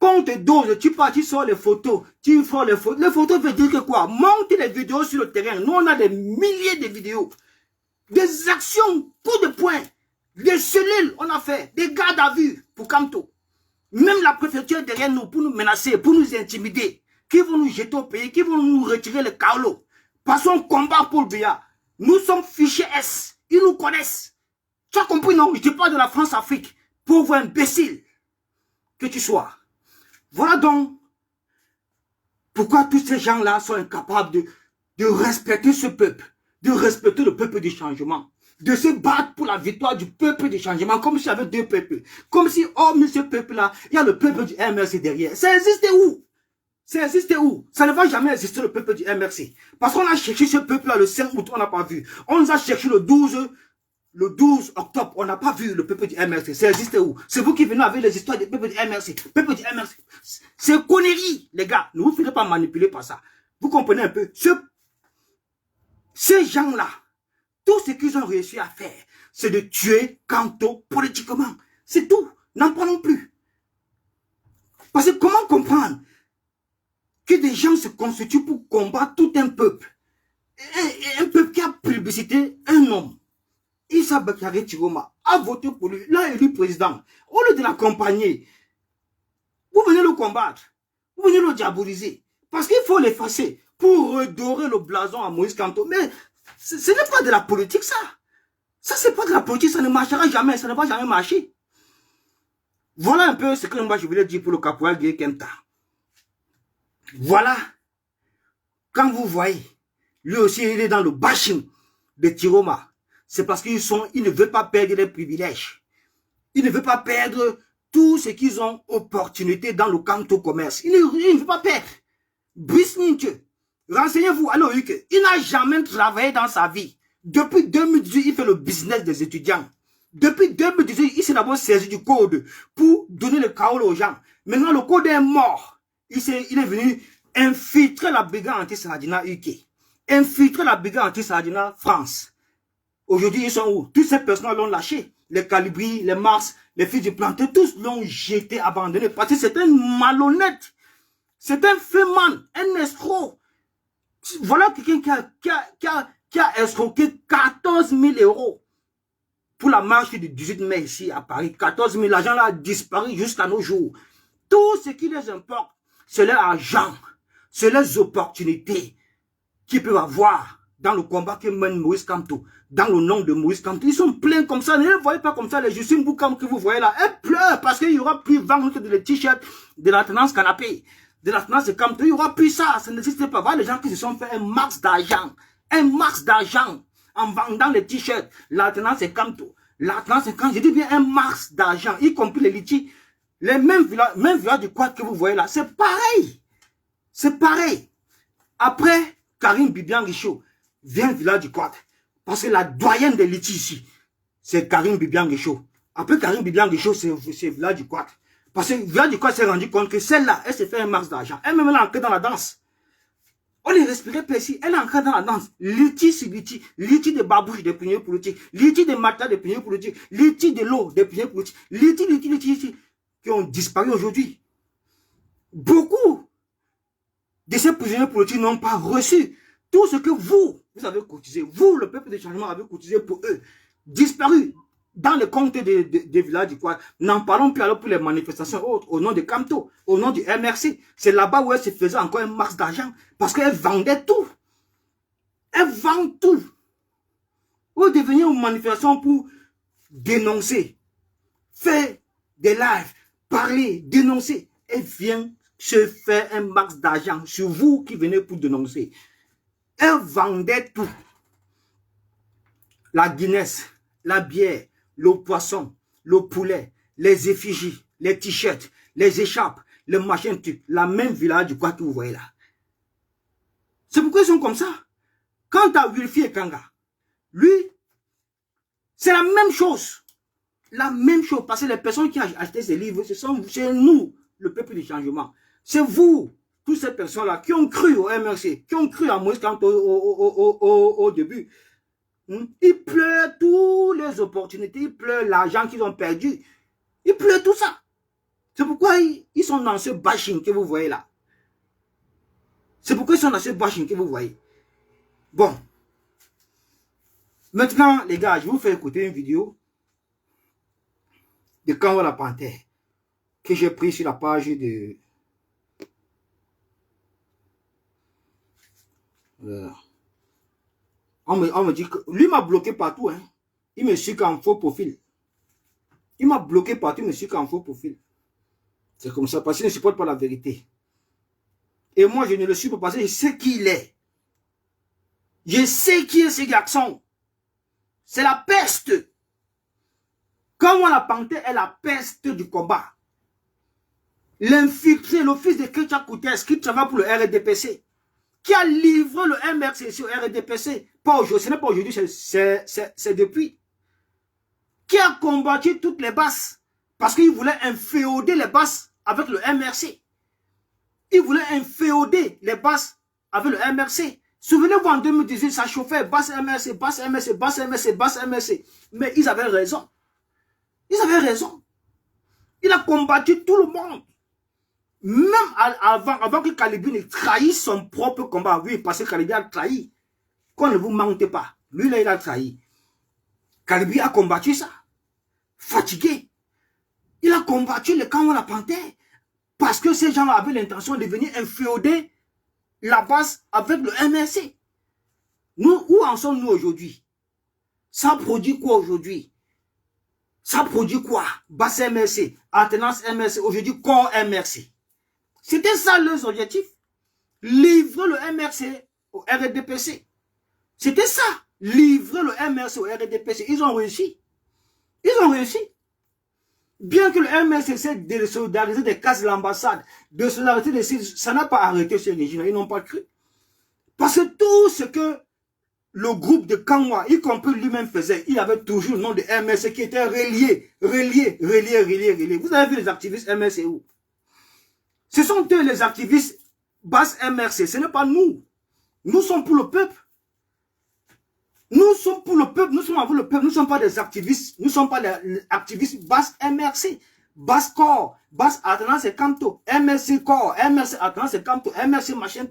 Quand on te dose, tu pars, tu sors les photos, tu fais les photos. Les photos veut dire que quoi? Monte les vidéos sur le terrain. Nous, on a des milliers de vidéos. Des actions, coups de poing, des cellules, on a fait, des gardes à vue pour Kamto. Même la préfecture est derrière nous pour nous menacer, pour nous intimider. Qui vont nous jeter au pays, qui vont nous retirer le carlo. Passons combat pour le BIA. Nous sommes fichés S. Ils nous connaissent. Tu as compris, non? Je parle de la France-Afrique. Pauvre imbécile que tu sois. Voilà donc pourquoi tous ces gens-là sont incapables de respecter ce peuple, de respecter le peuple du changement, de se battre pour la victoire du peuple du changement, comme s'il y avait deux peuples. Comme si, hormis ce peuple-là, il y a le peuple du MRC derrière. Ça existe où? Ça existe où? Ça ne va jamais exister le peuple du MRC. Parce qu'on a cherché ce peuple-là le 5 août, on n'a pas vu. On nous a cherché le 12 octobre, on n'a pas vu le peuple du MRC. Ça existe où? C'est vous qui venez avec les histoires du peuple du MRC. Peuple du MRC. C'est connerie, les gars. Ne vous faites pas manipuler par ça. Vous comprenez un peu? Ces gens-là, tout ce qu'ils ont réussi à faire, c'est de tuer Kamto politiquement. C'est tout. N'en parlons plus. Parce que comment comprendre que des gens se constituent pour combattre tout un peuple? Un peuple qui a publicité un homme. Issa Bakary Chiroma a voté pour lui, l'a élu président. Au lieu de l'accompagner, vous venez le combattre, vous venez le diaboliser. Parce qu'il faut l'effacer pour redorer le blason à Moïse Kamto. Mais ce n'est pas de la politique, ça. Ça, c'est pas de la politique, ça ne marchera jamais, ça ne va jamais marcher. Voilà un peu ce que moi je voulais dire pour le caporal Guy Kenta. Voilà. Quand vous voyez, lui aussi, il est dans le bashing de Chiroma. C'est parce qu'ils ne veulent pas perdre les privilèges. Ils ne veulent pas perdre tout ce qu'ils ont opportunité dans le Kamto commerce. Ils ne veulent pas perdre. Brice Ninche, renseignez-vous, alors il n'a jamais travaillé dans sa vie. Depuis 2018, il fait le business des étudiants. Depuis 2018, il s'est d'abord saisi du code pour donner le chaos aux gens. Maintenant, le code est mort. Il est venu infiltrer la brigade anti-Saladina UK. Infiltrer la brigade anti-Saladina France. Aujourd'hui, ils sont où? Toutes ces personnes l'ont lâché. Les Calibri, les Mars, les fils du planté, tous l'ont jeté, abandonné. Parce que c'est un malhonnête. C'est un féman, un escroc. Voilà quelqu'un qui a escroqué 14 000 € pour la marche du 18 mai ici à Paris. 14 000, l'argent là a disparu jusqu'à nos jours. Tout ce qui les importe, c'est leur argent, c'est les opportunités qu'ils peuvent avoir dans le combat que mène Moïse Kamto, dans le nom de Moïse Kamto. Ils sont pleins comme ça. Ne les voyez pas comme ça, les Justine Boukam que vous voyez là. Elles pleurent parce qu'il y aura plus vente de t-shirts de la tendance canapé, de la tendance de Kamto. Il y aura plus ça. Ça n'existe pas. Voilà les gens qui se sont fait un max d'argent. Un max d'argent en vendant les t-shirts. La tendance c'est Kamto. La tendance c'est quand je dis bien un max d'argent, y compris les litchis. Les mêmes villages du quad que vous voyez là. C'est pareil. C'est pareil. Après, Karim Bibian Richaud vient du village du quad. Parce que la doyenne des litchis ici, c'est Karim Bibian Richaud. Après Karim Bibian Richaud, c'est le village du quad. Parce que le village du quad s'est rendu compte que celle-là, elle s'est fait un max d'argent. Elle-même, elle est entrée dans la danse. On les respirait pas ici. Elle est entrée dans la danse. Litchi sur litchi. Litchi de babouche des puniers politiques. Litchi de matelas des puniers politiques. Litchi de l'eau des puniers politiques. Litchi, qui ont disparu aujourd'hui. Beaucoup de ces prisonniers politiques n'ont pas reçu tout ce que vous avez cotisé. Vous, le peuple de changement, avez cotisé pour eux. Disparu dans les comptes des villages du Quad. N'en parlons plus alors pour les manifestations autres, au nom de Kamto, au nom du MRC. C'est là-bas où elle se faisait encore un max d'argent. Parce qu'elle vendait tout. Elle vend tout. Vous devenez une manifestation pour dénoncer, faire des lives, parler, dénoncer. Elle vient se faire un max d'argent sur vous qui venez pour dénoncer. Elle vendait tout. La Guinness, la bière, le poisson, le poulet, les effigies, les t-shirts, les écharpes, le machin truc, la même village du quoi que vous voyez là. C'est pourquoi ils sont comme ça. Quant à Wilfie et Kanga, lui, c'est la même chose. La même chose. Parce que les personnes qui ont acheté ces livres, c'est nous, le peuple du changement. C'est vous, toutes ces personnes-là, qui ont cru au MRC, qui ont cru à Moïse Kamto au début. Ils pleurent toutes les opportunités, ils pleurent l'argent qu'ils ont perdu. Ils pleurent tout ça. C'est pourquoi ils sont dans ce bashing que vous voyez là. C'est pourquoi ils sont dans ce bashing que vous voyez. Bon. Maintenant, les gars, je vais vous faire écouter une vidéo de Kanwa la Panthère que j'ai pris sur la page de... On me dit que lui m'a bloqué partout. Hein. Il me suit qu'en faux profil. Il m'a bloqué partout, il me suit qu'en faux profil. C'est comme ça, parce qu'il ne supporte pas la vérité. Et moi, je ne le suis pas parce que je sais qui il est. Je sais qui est ce garçon. C'est la peste. Quand on la panthère est la peste du combat. L'infiltré, le fils de Ketia Koutes, qui travaille pour le RDPC, qui a livré le MRC sur RDPC, pas aujourd'hui, ce n'est pas aujourd'hui, c'est depuis. Qui a combattu toutes les basses, parce qu'il voulait inféoder les basses avec le MRC. Il voulait inféoder les basses avec le MRC. Souvenez-vous, en 2018, ça chauffait basse MRC, basse MRC, basse MRC, basse MRC. Mais ils avaient raison. Ils avaient raison. Il a combattu tout le monde. Même avant que Kalibi ne trahisse son propre combat. Oui, parce que Kalibi a trahi. Qu'on ne vous mentez pas. Lui, là, il a trahi. Kalibi a combattu ça. Fatigué. Il a combattu le camp de la panthère. Parce que ces gens avaient l'intention de venir inféoder la base avec le MRC. Nous, où en sommes-nous aujourd'hui? Ça produit quoi aujourd'hui? Ça produit quoi? Base MRC, alternance MRC, aujourd'hui corps MRC. C'était ça leurs objectifs. Livrer le MRC au RDPC. C'était ça. Livrer le MRC au RDPC. Ils ont réussi. Ils ont réussi. Bien que le MRC essaie de solidariser des cases de l'ambassade, de solidariser des sites, ça n'a pas arrêté ce régime. Ils n'ont pas cru. Parce que tout ce que le groupe de Kanwa, y compris lui-même faisait, il avait toujours le nom de MRC qui était relié. Vous avez vu les activistes MRC où? Ce sont eux les activistes base MRC, ce n'est pas nous. Nous sommes pour le peuple. Nous sommes pour le peuple, nous sommes avec le peuple, nous ne sommes pas des activistes, nous ne sommes pas des activistes base MRC, base corps, base alternance et Kamto, MRC corps, MRC alternance et Kamto, MRC machin.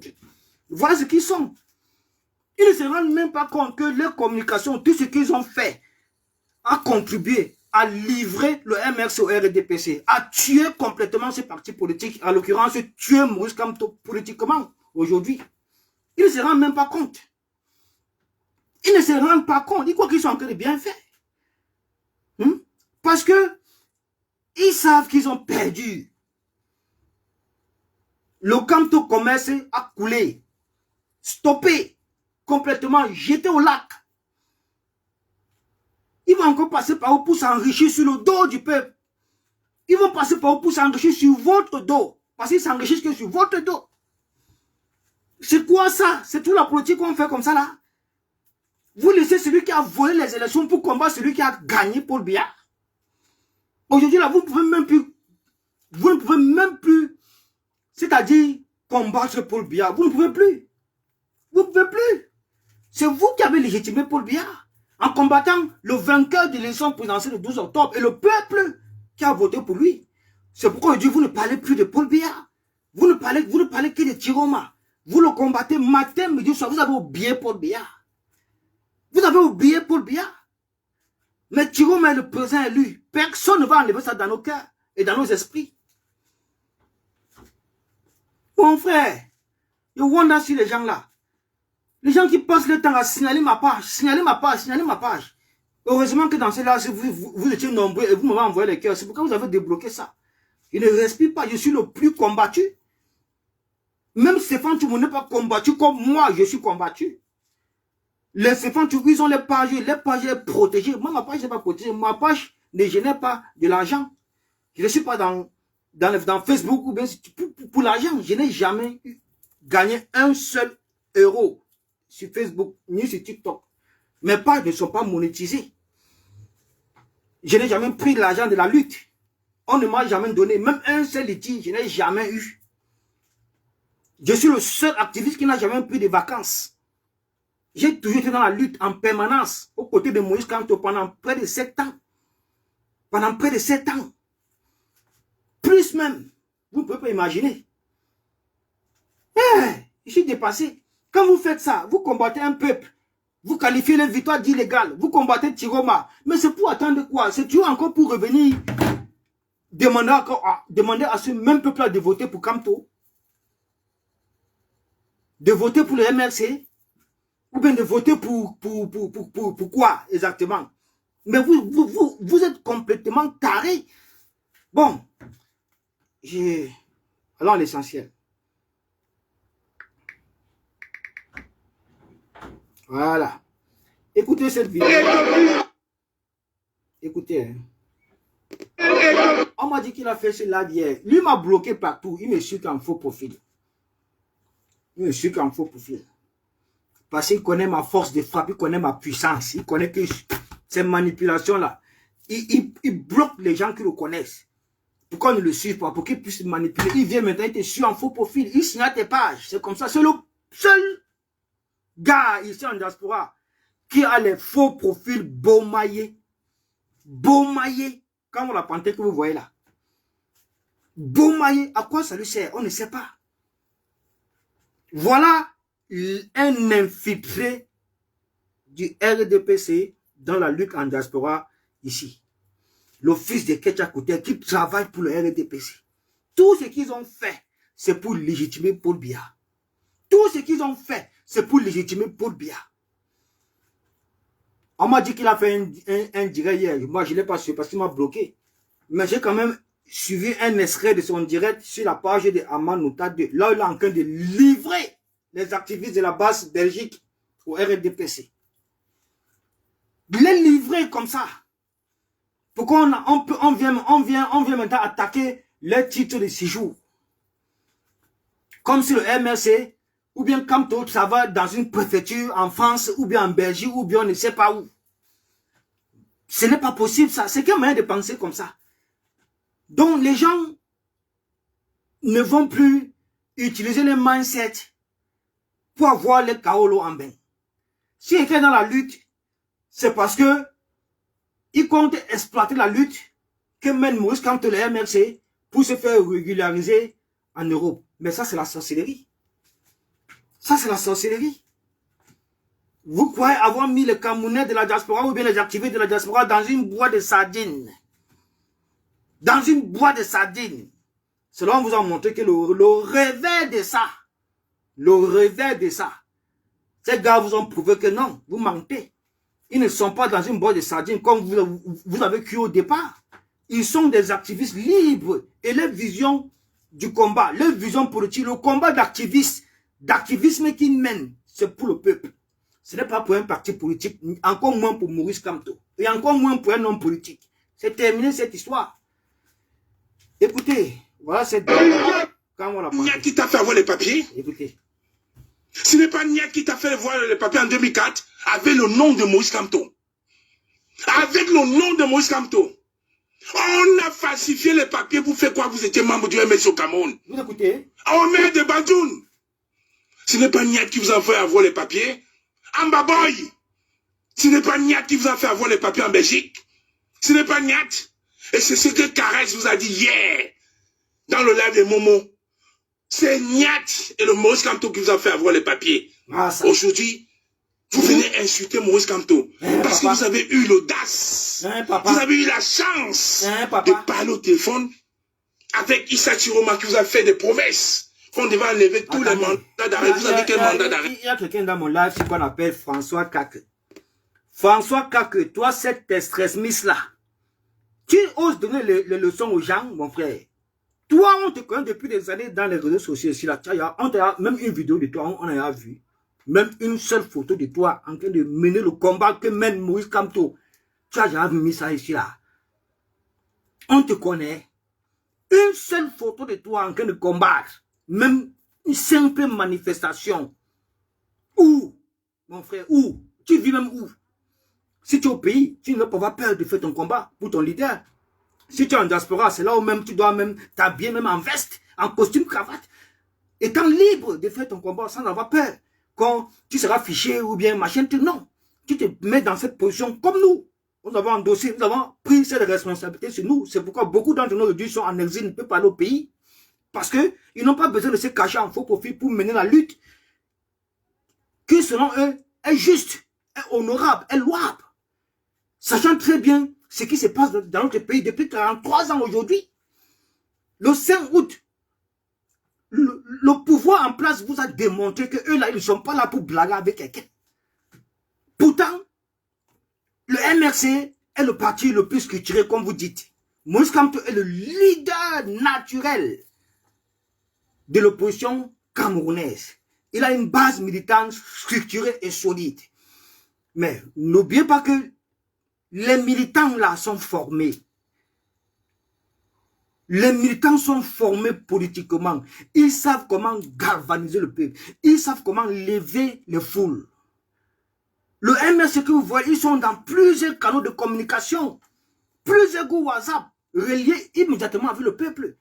Voilà ce qu'ils sont. Ils ne se rendent même pas compte que leur communication, tout ce qu'ils ont fait, a contribué à livrer le MRC au RDPC, à tuer complètement ce parti politique, en l'occurrence tuer Maurice Kamto politiquement aujourd'hui. Ils ne se rendent même pas compte. Ils ne se rendent pas compte. Ils croient qu'ils sont en train de bien faire. Parce que ils savent qu'ils ont perdu. Le Kamto commerce a coulé, stoppé, complètement jeté au lac. Ils vont encore passer par vous pour s'enrichir sur le dos du peuple. Ils vont passer par vous pour s'enrichir sur votre dos. Parce qu'ils s'enrichissent que sur votre dos. C'est quoi ça? C'est toute la politique qu'on fait comme ça là? Vous laissez celui qui a volé les élections pour combattre celui qui a gagné Paul Biya. Aujourd'hui, là, vous ne pouvez même plus, c'est-à-dire combattre Paul Biya. Vous ne pouvez plus. Vous ne pouvez plus. C'est vous qui avez légitimé Paul Biya en combattant le vainqueur de l'élection présidentielle le 12 octobre et le peuple qui a voté pour lui. C'est pourquoi aujourd'hui, vous ne parlez plus de Paul Biya. Vous ne parlez que de Tiroma. Vous le combattez matin, midi, soir. Vous avez oublié Paul Biya. Vous avez oublié Paul Biya. Mais Tiroma est le président élu. Personne ne va enlever ça dans nos cœurs et dans nos esprits. Mon frère, je wonder sur les gens là. Les gens qui passent le temps à signaler ma page, signaler ma page, signaler ma page. Heureusement que dans celle-là, vous étiez nombreux et vous m'avez envoyé les cœurs. C'est pourquoi vous avez débloqué ça. Je ne respire pas, je suis le plus combattu. Même Stéphane Toumou n'est pas combattu comme moi, je suis combattu. Les Stéphane Toumou, ils ont les pages protégées. Moi, ma page n'est pas protégée. Ma page ne génère pas de l'argent. Je ne suis pas dans Facebook ou bien pour l'argent. Je n'ai jamais gagné un seul euro sur Facebook ni sur TikTok. Mes pages ne sont pas monétisées. Je n'ai jamais pris l'argent de la lutte. On ne m'a jamais donné même un seul litige. Je n'ai jamais eu. Je suis le seul activiste qui n'a jamais pris de vacances. J'ai toujours été dans la lutte en permanence aux côtés de Moïse Kamto pendant près de 7 ans. Pendant près de 7 ans. Plus même. Vous ne pouvez pas imaginer. Je suis dépassé. Quand vous faites ça, vous combattez un peuple. Vous qualifiez les victoires d'illégales. Vous combattez Tiroma. Mais c'est pour attendre quoi? C'est toujours encore pour revenir demander à ce même peuple de voter pour Kamto. De voter pour le MRC. Ou bien de voter pour quoi exactement? Mais vous êtes complètement tarés. Bon. Allons à l'essentiel. Voilà. Écoutez cette vidéo. Écoutez. On m'a dit qu'il a fait cela hier. Lui m'a bloqué partout. Il me suit en faux profil. Il me suit en faux profil. Parce qu'il connaît ma force de frappe, il connaît ma puissance. Il connaît que ces manipulations-là. Il bloque les gens qui le connaissent. Pourquoi ne le suivent pas? Pour qu'ils puissent manipuler. Il vient maintenant, il te suit en faux profil. Il signe tes pages. C'est comme ça. C'est le seul gars ici en diaspora qui a les faux profils beaumaillés. Beaumaillés. Comme la panthère que vous voyez là. Beaumaillés. À quoi ça lui sert? On ne sait pas. Voilà un infiltré du RDPC dans la lutte en diaspora ici. L'office de Ketchakoute qui travaille pour le RDPC. Tout ce qu'ils ont fait, c'est pour légitimer Paul Biya. Tout ce qu'ils ont fait, c'est pour légitimer Paul Biya. On m'a dit qu'il a fait un direct hier. Moi, je ne l'ai pas su parce qu'il m'a bloqué. Mais j'ai quand même suivi un extrait de son direct sur la page de Amanouta 2. Là, il est en train de livrer les activistes de la base Belgique au RDPC. Il est livré comme ça. Pourquoi on vient maintenant attaquer les titres de séjour? Comme si le MRC, ou bien Kamto, ça va dans une préfecture en France, ou bien en Belgique, ou bien on ne sait pas où. Ce n'est pas possible ça. C'est qu'un moyen de penser comme ça. Donc les gens ne vont plus utiliser les mindsets pour avoir les kaolo en bain. S'ils étaient dans la lutte, c'est parce que ils comptent exploiter la lutte que mène Maurice Kamto le MRC pour se faire régulariser en Europe. Mais ça, c'est la sorcellerie. Ça, c'est la sorcellerie. Vous croyez avoir mis les Camerounais de la diaspora ou bien les activistes de la diaspora dans une boîte de sardines. Dans une boîte de sardines. Cela, on vous a montré que le revers de ça, ces gars vous ont prouvé que non, vous mentez. Ils ne sont pas dans une boîte de sardines comme vous avez cru au départ. Ils sont des activistes libres et leur vision du combat, leur vision politique, le combat d'activisme qu'ils mènent, c'est pour le peuple. Ce n'est pas pour un parti politique, encore moins pour Maurice Kamto, et encore moins pour un homme politique. C'est terminé cette histoire. Écoutez, voilà cette... Quand on l'a Niat qui t'a fait avoir les papiers. Écoutez. Ce n'est pas Niat qui t'a fait voir les papiers en 2004 avec le nom de Maurice Kamto. Avec le nom de Maurice Kamto. On a falsifié les papiers pour faire quoi? Vous étiez membre du MS au Cameroun. Vous écoutez? On met de Badoun. Ce n'est pas Niat qui vous a fait avoir les papiers. Ambaboy. Ce n'est pas Niat qui vous a fait avoir les papiers en Belgique. Ce n'est pas Niat. Et c'est ce que Carès vous a dit hier. Dans le live de Momo. C'est Niat et le Maurice Kamto qui vous a fait avoir les papiers. Ah, aujourd'hui, vous venez insulter Maurice Kamto. Parce que vous avez eu l'audace. Vous avez eu la chance de parler au téléphone avec Issa Chiroma qui vous a fait des promesses. Qu'on devait enlever tous les mandats d'arrêt. Vous avez quel mandat d'arrêt? Il y a quelqu'un dans mon live qu'on appelle François Kake. François Kake, toi, cette stress-miss là, tu oses donner les leçons aux gens, mon frère. Toi, on te connaît depuis des années dans les réseaux sociaux ici là. On t'a même une vidéo de toi, on a vu. Même une seule photo de toi en train de mener le combat que mène Maurice Kamto. Tu as jamais mis ça ici là. On te connaît. Une seule photo de toi en train de combattre, même une simple manifestation. Où, mon frère, où? Tu vis même où? Si tu es au pays, tu ne vas pas avoir peur de faire ton combat pour ton leader. Si tu es en diaspora, c'est là où même tu dois même t'habiller même en veste, en costume, cravate, étant libre de faire ton combat sans avoir peur. Quand tu seras fiché ou bien machin, non. Tu te mets dans cette position comme nous. Nous avons endossé, nous avons pris cette responsabilité sur nous. C'est pourquoi beaucoup d'entre nous aujourd'hui sont en exil, ne peuvent pas aller au pays. Parce qu'ils n'ont pas besoin de se cacher en faux profit pour mener la lutte qui, selon eux, est juste, est honorable, est louable. Sachant très bien ce qui se passe dans notre pays depuis 43 ans aujourd'hui. Le 5 août, le pouvoir en place vous a démontré que eux là, ils ne sont pas là pour blaguer avec quelqu'un. Pourtant, le MRC est le parti le plus structuré, comme vous dites. Moïse Kamto est le leader naturel de l'opposition camerounaise. Il a une base militante structurée et solide. Mais n'oubliez pas que les militants là sont formés. Les militants sont formés politiquement. Ils savent comment galvaniser le peuple. Ils savent comment lever les foules. Le MRC que vous voyez, ils sont dans plusieurs canaux de communication. Plusieurs groupes WhatsApp reliés immédiatement avec le peuple.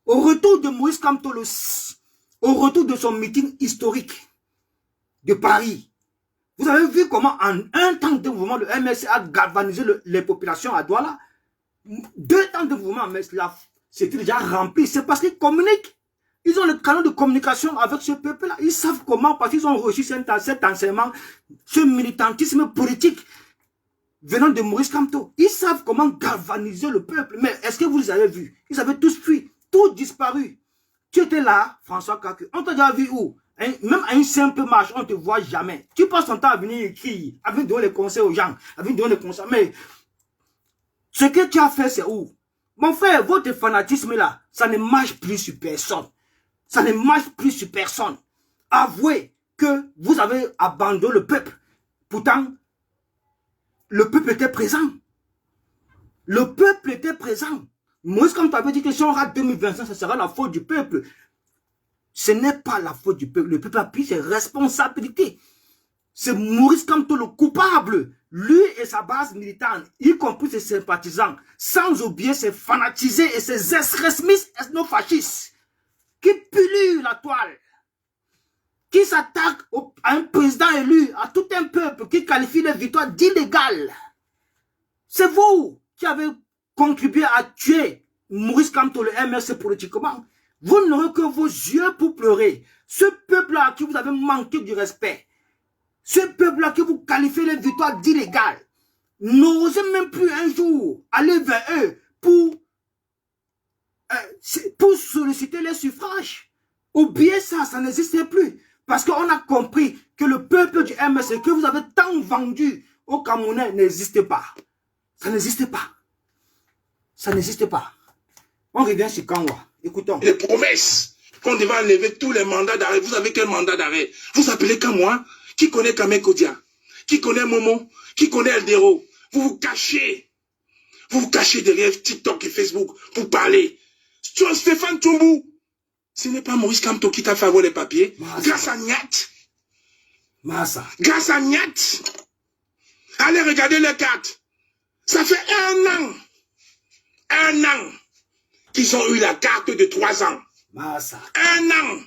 Au retour de Moïse Kamto, au retour de son meeting historique de Paris, vous avez vu comment en un temps de mouvement, le MRC a galvanisé les populations à Douala. 2 temps de mouvement, mais c'était déjà rempli. C'est parce qu'ils communiquent. Ils ont le canal de communication avec ce peuple-là. Ils savent comment, parce qu'ils ont reçu cet enseignement, ce militantisme politique venant de Moïse Kamto. Ils savent comment galvaniser le peuple. Mais est-ce que vous les avez vus? Ils avaient tous fui, tous disparu. Tu étais là, François Kaku. On t'a déjà vu où? Même à une simple marche, on ne te voit jamais. Tu passes ton temps à venir écrire, à venir donner les conseils aux gens, à venir donner les conseils. Mais ce que tu as fait, c'est où? Mon frère, votre fanatisme là, ça ne marche plus sur personne. Ça ne marche plus sur personne. Avouez que vous avez abandonné le peuple. Pourtant, le peuple était présent. Le peuple était présent. Moïse, comme tu avais dit que si on rate 2025, ça sera la faute du peuple. Ce n'est pas la faute du peuple. Le peuple a pris ses responsabilités. C'est Moïse Kamto le coupable. Lui et sa base militante, y compris ses sympathisants, sans oublier ses fanatisés et ses extrémistes ethno-fascistes, qui pullulent la toile, qui s'attaquent à un président élu, à tout un peuple, qui qualifie les victoires d'illégales. C'est vous qui avez contribué à tuer Moïse Kamto, le MRC politiquement. Vous n'aurez que vos yeux pour pleurer. Ce peuple-là qui vous avez manqué du respect, ce peuple-là que vous qualifiez les victoires d'illégales, n'osez même plus un jour aller vers eux pour solliciter les suffrages. Oubliez ça, ça n'existe plus. Parce qu'on a compris que le peuple du MRC que vous avez tant vendu aux Camerounais n'existe pas. Ça n'existe pas. Ça n'existe pas. On revient sur Kanwa. Écoutons. Les promesses qu'on devait enlever tous les mandats d'arrêt. Vous avez quel mandat d'arrêt? Vous appelez Kamwa? Qui connaît Kamé Kodia? Qui connaît Momo? Qui connaît Eldero? Vous vous cachez. Vous vous cachez derrière TikTok et Facebook pour parler. Stéphane Toumou, ce n'est pas Moïse Kamto qui t'a fait avoir les papiers. Massa. Grâce à Niat. Massa. Grâce à Niat. Allez regarder les cartes. Ça fait 1 an qu'ils ont eu la carte de 3 ans. Massa. 1 an.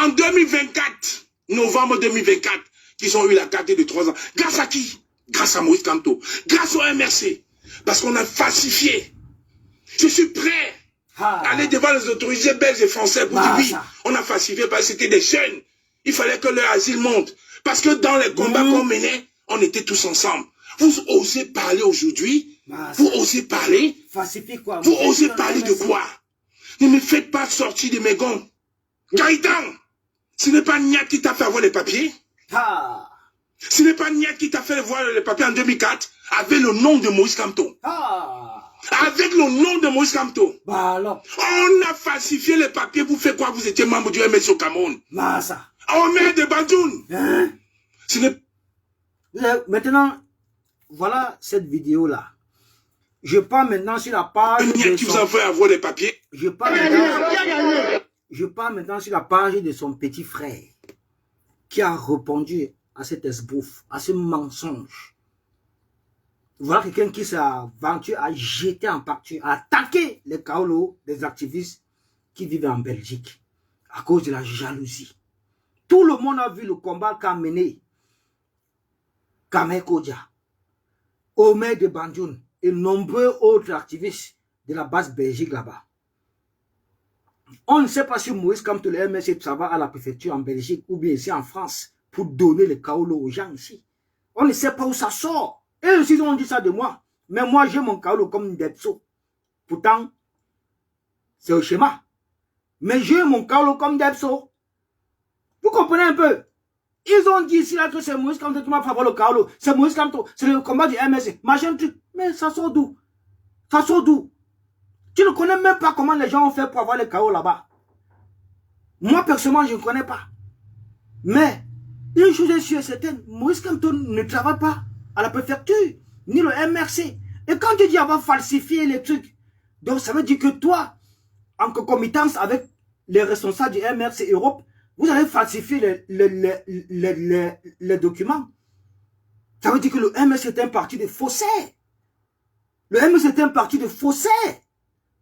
En 2024, novembre 2024, qu'ils ont eu la carte de 3 ans. Grâce à qui? Grâce à Moïse Kamto. Grâce au MRC. Parce qu'on a falsifié. Je suis prêt à aller devant les autorités belges et français pour dire oui, on a falsifié parce que c'était des jeunes. Il fallait que leur asile monte. Parce que dans les combats qu'on menait, on était tous ensemble. Vous osez parler aujourd'hui? Vous osez parler? Falsifier quoi? Vous osez parler de quoi? Ne me faites pas sortir de mes gonds. Gaïdan, ce n'est pas Niat qui t'a fait avoir les papiers. Ce n'est pas Niat qui t'a fait voir les papiers en 2004 avec le nom de Moïse Kamto. Avec le nom de Moïse Kamto. Bah alors. On a falsifié les papiers. Vous faites quoi? Vous étiez membre du MS au Cameroun. Massa. On met de Bandoun. Hein? Ce n'est... Maintenant, voilà cette vidéo-là. Je pars maintenant sur la page de qui vous a fait avoir les papiers. Je pars maintenant sur la page de son petit frère qui a répondu à cet esbrouf, à ce mensonge. Voilà quelqu'un qui s'aventure à jeter en pâture, à attaquer les kaolos des activistes qui vivent en Belgique à cause de la jalousie. Tout le monde a vu le combat qu'a mené Kamel Kodja, Omer de Bandjoun et nombreux autres activistes de la base Belgique là-bas. On ne sait pas si Moïse Kamto, le MSC, travaille à la préfecture en Belgique ou bien ici en France pour donner les kaolos aux gens ici. On ne sait pas où ça sort. Et aussi, on dit ça de moi. Mais moi, j'ai mon kaolo comme une Depso. Pourtant, c'est au schéma. Mais j'ai mon kaolo comme Depso. Vous comprenez un peu? Ils ont dit ici là que c'est Moïse Kamto qui m'a fait avoir le kaolo. C'est Moïse Kamto. C'est le combat du MSC. Machin truc. Mais ça sort d'où? Ça sort d'où? Tu ne connais même pas comment les gens ont fait pour avoir les KO là-bas. Moi, personnellement, je ne connais pas. Mais, une chose est sûre et certaine, Moïse Kamto ne travaille pas à la préfecture, ni le MRC. Et quand tu dis avoir falsifié les trucs, donc ça veut dire que toi, en concomitance avec les responsables du MRC Europe, vous avez falsifié les documents. Ça veut dire que le MRC est un parti de faussaires. Le MRC est un parti de faussaires.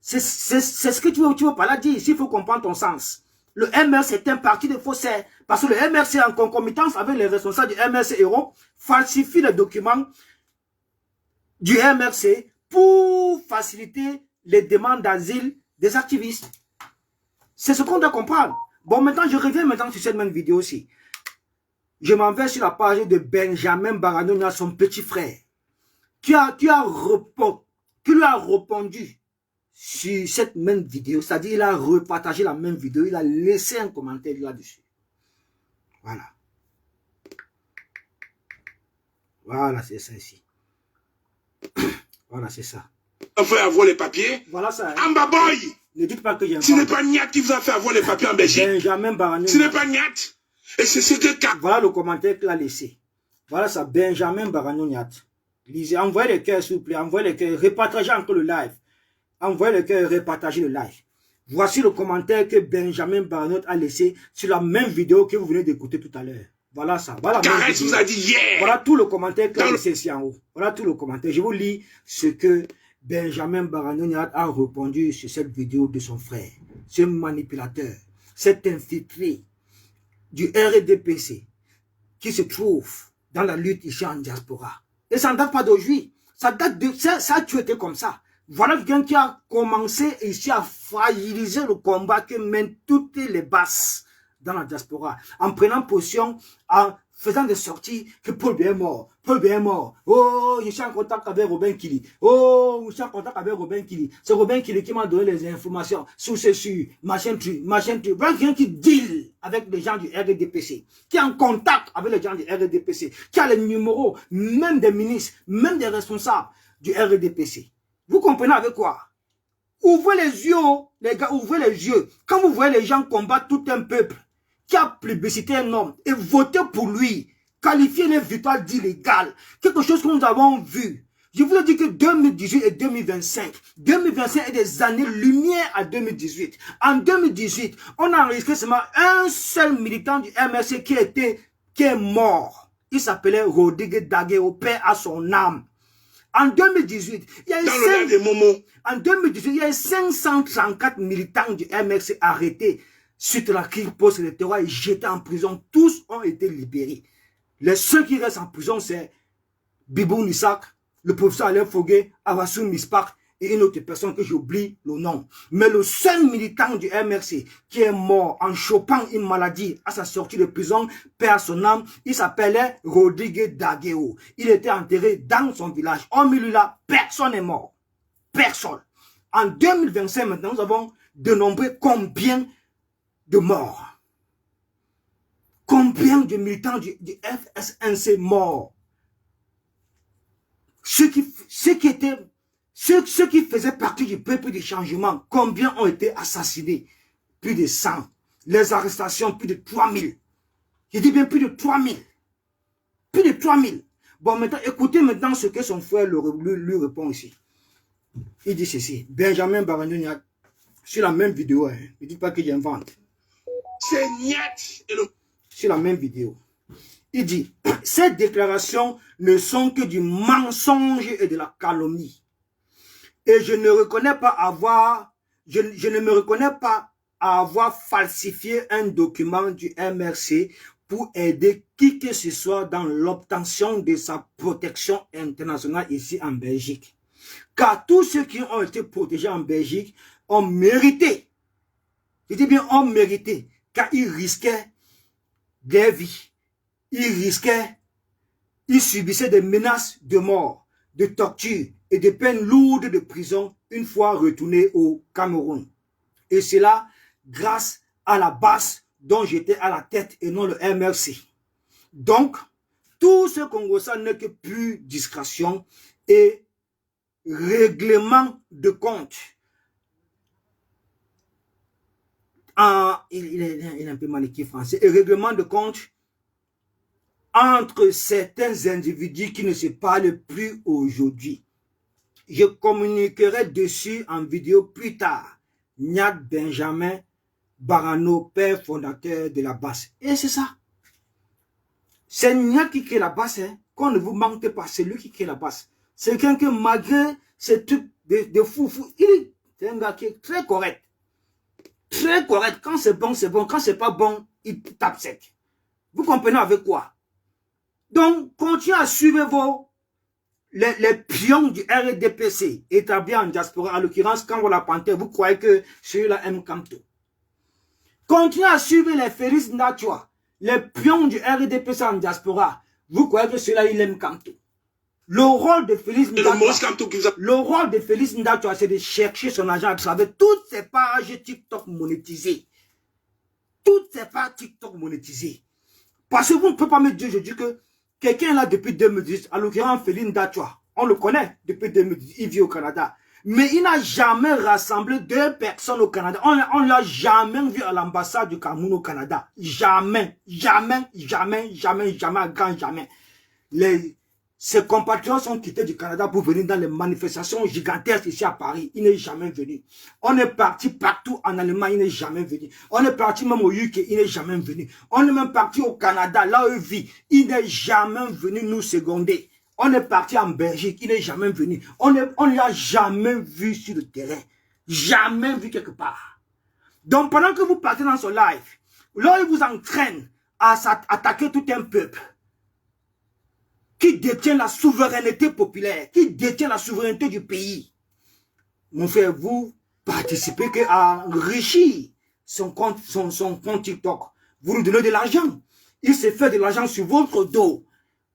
C'est ce que tu veux pas là dire. Ici, il faut comprendre ton sens. Le MRC est un parti de faussaires. Parce que le MRC, en concomitance avec les responsables du MRC Europe, falsifie les documents du MRC pour faciliter les demandes d'asile des activistes. C'est ce qu'on doit comprendre. Bon, maintenant, je reviens maintenant sur cette même vidéo aussi. Je m'en vais sur la page de Benjamin Baranonia, son petit frère, qui lui a répondu sur cette même vidéo, c'est-à-dire il a repartagé la même vidéo, il a laissé un commentaire là-dessus. Voilà. Voilà, c'est ça ici. Voilà, c'est ça. On fait avoir les papiers. Voilà ça. Hein. Amba Boy. Ne dites pas que j'ai un Ce n'est pas Niat qui vous a fait avoir les papiers en Belgique. Benjamin Baranonia. Ce n'est pas Niat. Et c'est ce que Cap. Voilà le commentaire qu'il a laissé. Voilà ça, Benjamin Baranonia. Lisez, envoyez les cœurs s'il vous plaît, envoyez les cœurs, repartagez encore le live. Envoyez le cœur et repartagez le live. Voici le commentaire que Benjamin Baranout a laissé sur la même vidéo que vous venez d'écouter tout à l'heure. Voilà ça. Voilà, Caresse vous a dit hier. Voilà tout le commentaire qu'il a laissé ici en haut. Voilà tout le commentaire. Je vous lis ce que Benjamin Baranout a répondu sur cette vidéo de son frère. Ce manipulateur, cet infiltré du RDPC qui se trouve dans la lutte ici en diaspora. Et ça ne date pas d'aujourd'hui. Ça date de ça a toujours été comme ça. Voilà quelqu'un qui a commencé ici à fragiliser le combat que mènent toutes les basses dans la diaspora. En prenant position, en faisant des sorties que Paul Biya est mort. Paul Biya est mort. Oh, je suis en contact avec Robin Kili. Oh, je suis en contact avec Robin Kili. C'est Robin Kili qui m'a donné les informations sur ce sur machin truc, machin truc. Voilà quelqu'un qui deal avec les gens du RDPC, qui est en contact avec les gens du RDPC, qui a les numéros, même des ministres, même des responsables du RDPC. Vous comprenez avec quoi? Ouvrez les yeux, les gars, ouvrez les yeux. Quand vous voyez les gens combattre tout un peuple qui a plébiscité un homme et voter pour lui, qualifier les victoires d'illégales, quelque chose que nous avons vu. Je vous ai dit que 2018 et 2025 est des années-lumière à 2018. En 2018, on a enregistré seulement un seul militant du MRC qui est mort. Il s'appelait Rodrigue Daguerre, paix à son âme. En 2018, il y a eu 534 militants du MRC arrêtés suite à la crise post-électorale et jetés en prison. Tous ont été libérés. Les seuls qui restent en prison, c'est Bibou Nissak, le professeur Alain Foguet, Avassou Mispak et une autre personne que j'oublie le nom. Mais le seul militant du MRC qui est mort en chopant une maladie à sa sortie de prison, paix à son âme, il s'appelait Rodrigue Daguerre. Il était enterré dans son village. Au milieu là, personne n'est mort. Personne. En 2025, maintenant, nous avons dénombré combien de morts? Combien de militants du FSNC morts? Ceux qui faisaient partie du peuple du changement, combien ont été assassinés? Plus de 100. Les arrestations, plus de 3000. Je dis bien plus de 3000. Plus de 3000. Bon, maintenant, écoutez maintenant ce que son frère lui répond ici. Il dit ceci. Benjamin Barano-Niat, sur la même vidéo, hein, ne dites pas que j'invente. C'est Niat et le... Sur la même vidéo. Il dit, ces déclarations ne sont que du mensonge et de la calomnie. Et je ne reconnais pas avoir, je ne me reconnais pas à avoir falsifié un document du MRC pour aider qui que ce soit dans l'obtention de sa protection internationale ici en Belgique. Car tous ceux qui ont été protégés en Belgique ont mérité, je dis bien ont mérité, car ils risquaient des vies, ils subissaient des menaces de mort, de torture et de peines lourdes de prison une fois retournés au Cameroun. Et cela grâce à la base dont j'étais à la tête et non le MRC. Donc, tout ce qu'on ressent n'est que pure discrétion et règlement de compte. Il est un peu mal écrit français. Et règlement de compte entre certains individus qui ne se parlent plus aujourd'hui. Je communiquerai dessus en vidéo plus tard. Niat Benjamin Barano, père fondateur de la BAS. Et c'est ça. C'est Niat qui crée la BAS. Hein. Qu'on ne vous manque pas, c'est lui qui crée la BAS. C'est quelqu'un que malgré ces trucs de fou, c'est un gars qui est très correct. Très correct. Quand c'est bon, c'est bon. Quand c'est pas bon, il tape sec. Vous comprenez avec quoi? Donc, continuez à suivre les pions du RDPC établis en diaspora. En l'occurrence, quand vous la pentez, vous croyez que celui-là aime Kamto. Continuez à suivre les Félix Ndachoua, les pions du RDPC en diaspora. Vous croyez que celui-là, il aime Kamto. Le rôle de Félix Ndachoua, c'est de chercher son argent à travers toutes ces pages TikTok monétisées. Toutes ces pages TikTok monétisées. Parce que vous ne pouvez pas me dire, je dis que quelqu'un là depuis 2010, à l'occurrence Félix Ndachoua, on le connaît depuis 2010, il vit au Canada. Mais il n'a jamais rassemblé 2 personnes au Canada. On ne l'a jamais vu à l'ambassade du Cameroun au Canada. Jamais, jamais, jamais, jamais, jamais, grand jamais. Ses compatriotes sont quittés du Canada pour venir dans les manifestations gigantesques ici à Paris. Il n'est jamais venu. On est parti partout en Allemagne, il n'est jamais venu. On est parti même au UK, il n'est jamais venu. On est même parti au Canada, là où il vit. Il n'est jamais venu nous seconder. On est parti en Belgique, il n'est jamais venu. On ne l'a jamais vu sur le terrain. Jamais vu quelque part. Donc pendant que vous partez dans son live, là il vous entraîne à attaquer tout un peuple qui détient la souveraineté populaire, qui détient la souveraineté du pays. Mon frère, vous participez à enrichir son compte TikTok. Vous lui donnez de l'argent. Il se fait de l'argent sur votre dos.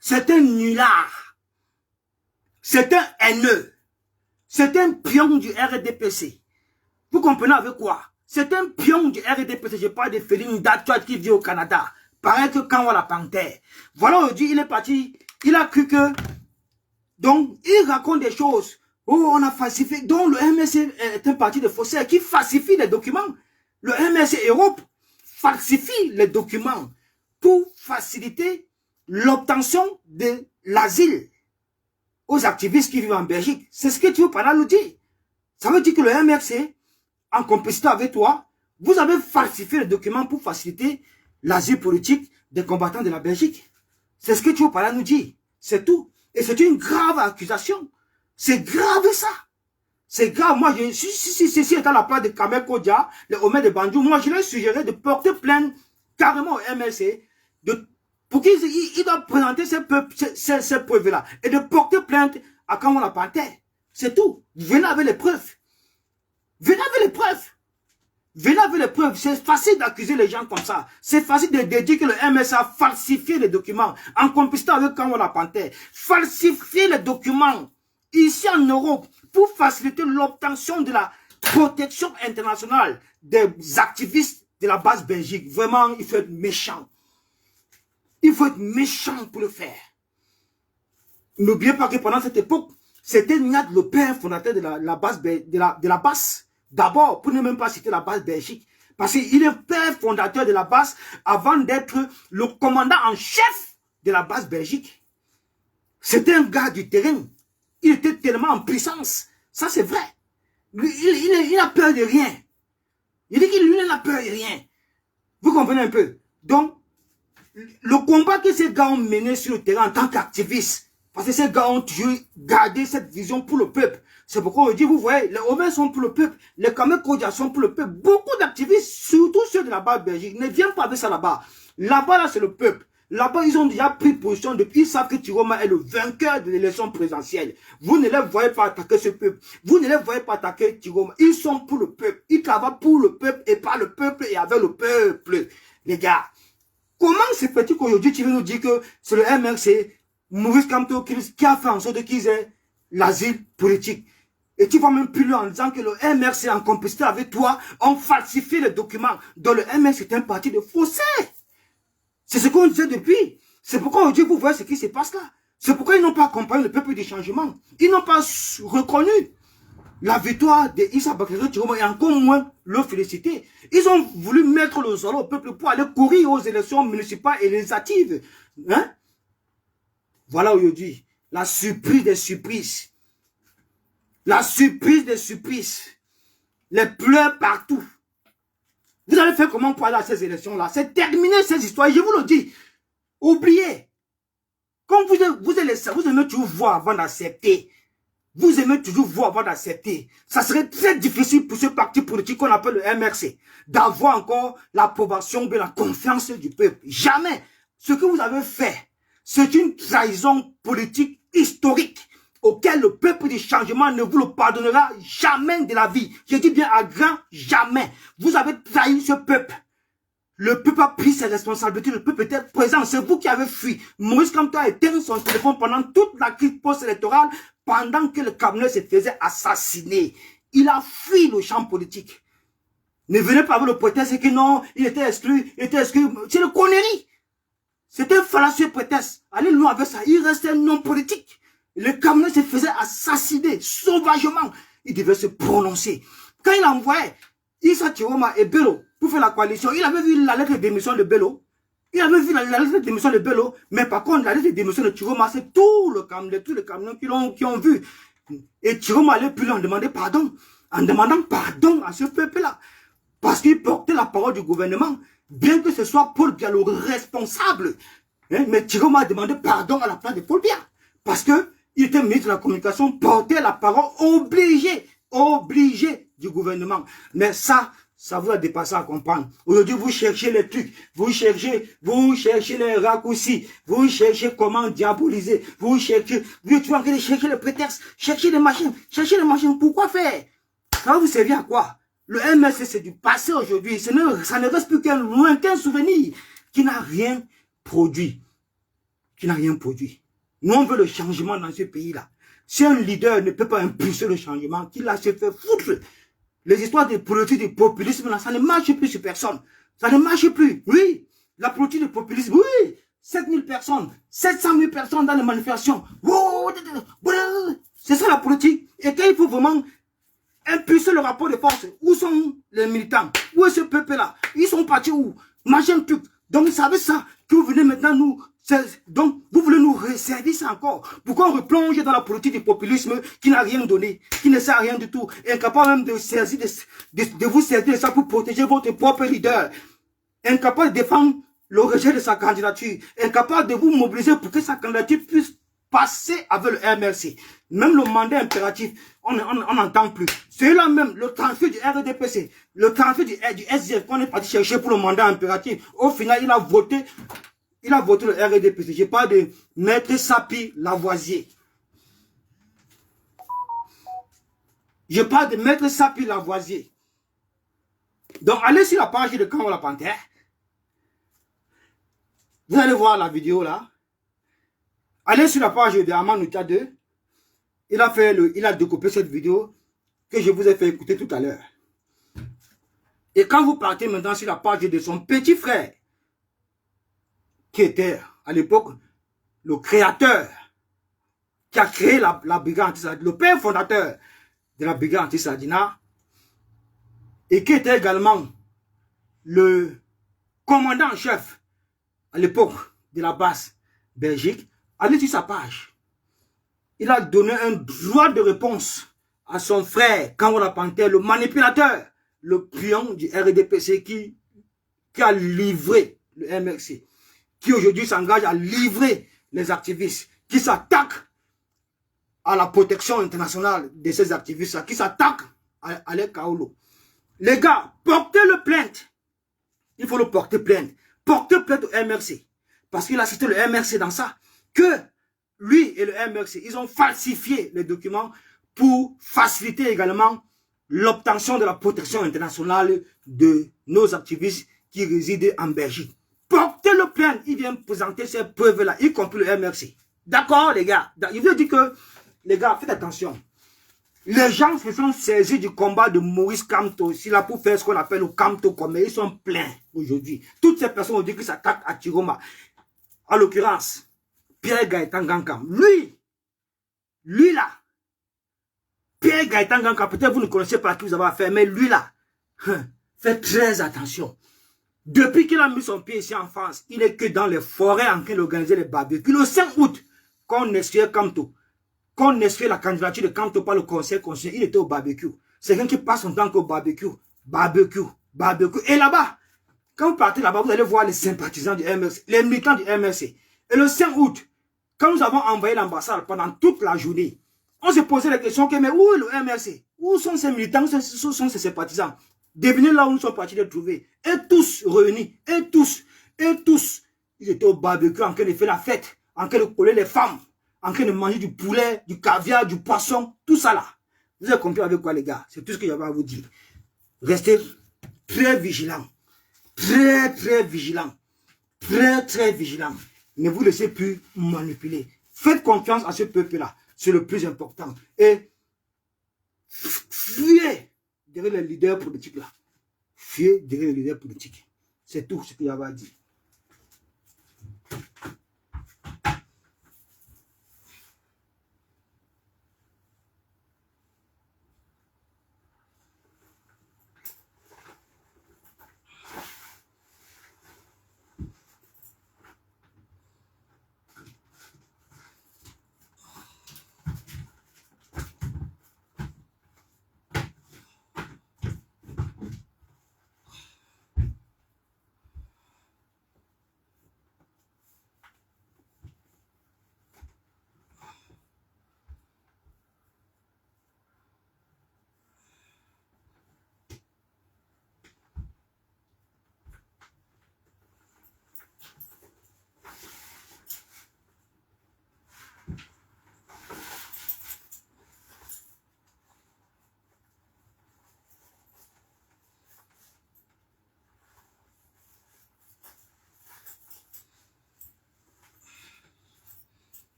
C'est un nulard. C'est un haineux. C'est un pion du RDPC. Vous comprenez avec quoi? C'est un pion du RDPC. Je parle de Félix Ndachoua qui vit au Canada. Pareil que quand on la panthère. Voilà, aujourd'hui, il est parti. Il a cru que... Donc, il raconte des choses. Oh, on a falsifié. Donc, le MRC est un parti de faussaires qui falsifie les documents. Le MRC Europe falsifie les documents pour faciliter l'obtention de l'asile aux activistes qui vivent en Belgique. C'est ce que tu veux pas nous dire. Ça veut dire que le MRC, en complicité avec toi, vous avez falsifié les documents pour faciliter l'asile politique des combattants de la Belgique. C'est ce que tu veux pas nous dire. C'est tout. Et c'est une grave accusation. C'est grave ça. C'est grave. Moi, si étant la place de Kamel Kodia, le Omer de Bandjou, moi, je leur suggérerais de porter plainte carrément au MRC pour qu'il doit présenter ces preuves-là et de porter plainte à Kamon la Panthère. C'est tout. Venez avec les preuves. Venez avec les preuves. Venez avec les preuves. C'est facile d'accuser les gens comme ça. C'est facile de dire que le MRC a falsifié les documents en complicité avec Kamon la Panthère. Falsifier les documents ici en Europe pour faciliter l'obtention de la protection internationale des activistes de la base Belgique. Vraiment, il faut être méchant. Il faut être méchant pour le faire. N'oubliez pas que pendant cette époque, c'était Niat le père fondateur de la base D'abord, pour ne même pas citer la base Belgique. Parce qu'il est père fondateur de la base avant d'être le commandant en chef de la base Belgique. C'était un gars du terrain. Il était tellement en puissance. Ça, c'est vrai. Il n'a peur de rien. Il dit qu'il lui n'a peur de rien. Vous comprenez un peu? Donc, le combat que ces gars ont mené sur le terrain en tant qu'activistes, parce que ces gars ont toujours gardé cette vision pour le peuple. C'est pourquoi on dit, vous voyez, les Omer sont pour le peuple, les Kamek Kodja sont pour le peuple. Beaucoup d'activistes, surtout ceux de là-bas, Belgique, ne viennent pas avec ça là-bas. Là-bas, là, c'est le peuple. Là-bas, ils ont déjà pris position depuis, ils savent que Tiroma est le vainqueur de l'élection présidentielle. Vous ne les voyez pas attaquer ce peuple. Vous ne les voyez pas attaquer Tiroma. Ils sont pour le peuple. Ils travaillent pour le peuple et par le peuple et avec le peuple. Les gars, comment c'est fait qu'aujourd'hui tu veux nous dire que c'est le MRC, Maurice Kamto, qui a fait en sorte qu'ils aient l'asile politique? Et tu vas même plus loin en disant que le MRC en complicité avec toi ont falsifié les documents. Donc le MRC est un parti de faussaires. C'est ce qu'on disait depuis. C'est pourquoi aujourd'hui vous voyez ce qui se passe là. C'est pourquoi ils n'ont pas accompagné le peuple du changement. Ils n'ont pas reconnu la victoire de Issa Bakary Tiroma et encore moins le féliciter. Ils ont voulu mettre le zolo au peuple pour aller courir aux élections municipales et législatives. Hein? Voilà aujourd'hui la surprise des surprises. La surprise des surprises. Les pleurs partout. Vous allez faire comment pour aller à ces élections-là? C'est terminer ces histoires, je vous le dis. Oubliez. Comme vous aimez toujours voir avant d'accepter. Vous aimez toujours voir avant d'accepter. Ça serait très difficile pour ce parti politique qu'on appelle le MRC d'avoir encore l'approbation de la confiance du peuple. Jamais. Ce que vous avez fait, c'est une trahison politique historique auquel le peuple du changement ne vous le pardonnera jamais de la vie. Je dis bien à grand jamais. Vous avez trahi ce peuple. Le peuple a pris ses responsabilités, le peuple était présent. C'est vous qui avez fui. Maurice Kamto a éteint son téléphone pendant toute la crise post-électorale, pendant que le cabinet se faisait assassiner. Il a fui le champ politique. Ne venez pas avec le prétexte que non, il était exclu, C'est le connerie. C'était un fallacieux prétexte. Allez loin avec ça. Il restait non politique. Le cabinet se faisait assassiner sauvagement. Il devait se prononcer. Quand il envoyait Issa Tiroma et Bello pour faire la coalition, il avait vu la lettre de démission de Bello. Il avait vu la lettre de démission de Bello. Mais par contre, la lettre de démission de Tiroma, c'est tous les camions qui ont vu. Et Tiroma allait plus loin demander pardon. En demandant pardon à ce peuple-là. Parce qu'il portait la parole du gouvernement. Bien que ce soit Paul Biya le responsable. Mais Tiroma a demandé pardon à la place de Paul Biya. Parce que il était ministre de la communication, portait la parole obligé du gouvernement. Mais ça vous a dépassé à comprendre. Aujourd'hui, vous cherchez les trucs, vous cherchez les raccourcis, vous cherchez comment diaboliser, vous êtes en train de chercher les prétextes, chercher les machines. Pourquoi faire? Ça va vous servir à quoi? Le MSC, c'est du passé aujourd'hui. Ça ne reste plus qu'un lointain souvenir qui n'a rien produit. Nous, on veut le changement dans ce pays-là. Si un leader ne peut pas impulser le changement, qu'il a se fait foutre. Les histoires de politique, du populisme, là, ça ne marche plus sur personne. Ça ne marche plus. Oui, la politique du populisme, oui. 7000 personnes, 700 000 personnes dans les manifestations. C'est ça la politique. Et quand il faut vraiment impulser le rapport de force, où sont les militants? Où est ce peuple-là? Ils sont partis où? Machin truc. Donc, vous savez ça, que vous venez maintenant nous... Donc, vous voulez nous resservir ça encore. Pourquoi on replonge dans la politique du populisme qui n'a rien donné, qui ne sert à rien du tout, et incapable même de vous servir de ça pour protéger votre propre leader, incapable de défendre le rejet de sa candidature, incapable de vous mobiliser pour que sa candidature puisse passer avec le MRC. Même le mandat impératif, on n'entend plus. C'est là même, le transfert du RDPC, le transfert du SDF qu'on est parti chercher pour le mandat impératif. Au final, il a voté le RDPC. Je parle de Maître Sapi Lavoisier. Donc, allez sur la page de Kambo la Panthère. Vous allez voir la vidéo là. Allez sur la page de Amanouta 2. Il a découpé cette vidéo que je vous ai fait écouter tout à l'heure. Et quand vous partez maintenant sur la page de son petit frère, qui était à l'époque le créateur, qui a créé la brigade anti-Saladina, le père fondateur de la brigade anti-Saladina, et qui était également le commandant en chef à l'époque de la base Belgique. Allez sur sa page. Il a donné un droit de réponse à son frère Kangoura Panter, le manipulateur, le pion du RDPC qui a livré le MRC, qui aujourd'hui s'engage à livrer les activistes, qui s'attaquent à la protection internationale de ces activistes, qui s'attaquent à Alec Kaolo. Les gars, portez le plainte. Il faut le porter plainte. Portez plainte au MRC. Parce qu'il a cité le MRC dans ça. Que lui et le MRC, ils ont falsifié les documents pour faciliter également l'obtention de la protection internationale de nos activistes qui résident en Belgique. Portez le plainte. Il vient présenter ces preuves-là, y compris le MRC. D'accord, les gars? Il veut dire que, les gars, faites attention. Les gens se sont saisis du combat de Maurice Kamto, ici là pour faire ce qu'on appelle le Kamto commun. Ils sont pleins aujourd'hui. Toutes ces personnes ont dit qu'ils s'attaquent à Tiroma. En l'occurrence, Pierre Gaëtan Gankam. Lui là, Pierre Gaëtan Gankam, peut-être vous ne connaissez pas à qui vous avez affaire, mais lui là, faites très attention. Depuis qu'il a mis son pied ici en France, il n'est que dans les forêts en train d'organiser les barbecues. Le 5 août, quand on essuyait Kamto, quand on essuyait la candidature de Kamto par le conseil constitutionnel, il était au barbecue. C'est quelqu'un qui passe son temps au barbecue. Et là-bas, quand vous partez là-bas, vous allez voir les sympathisants du MRC, les militants du MRC. Et le 5 août, quand nous avons envoyé l'ambassade pendant toute la journée, on se posait la question, mais où est le MRC? Où sont ces militants? Où sont ces sympathisants? Devenez là où nous sommes partis les trouver. Et tous réunis, et tous, ils étaient au barbecue en train de faire la fête, en train de coller les femmes, en train de manger du poulet, du caviar, du poisson, tout ça là. Vous avez compris avec quoi, les gars? C'est tout ce que j'avais à vous dire. Restez très vigilants. Très vigilants. Très vigilants. Ne vous laissez plus manipuler. Faites confiance à ce peuple-là. C'est le plus important. Et fuyez derrière les leaders politiques là. Fuyez derrière les leaders politiques. C'est tout ce que j'avais à dire.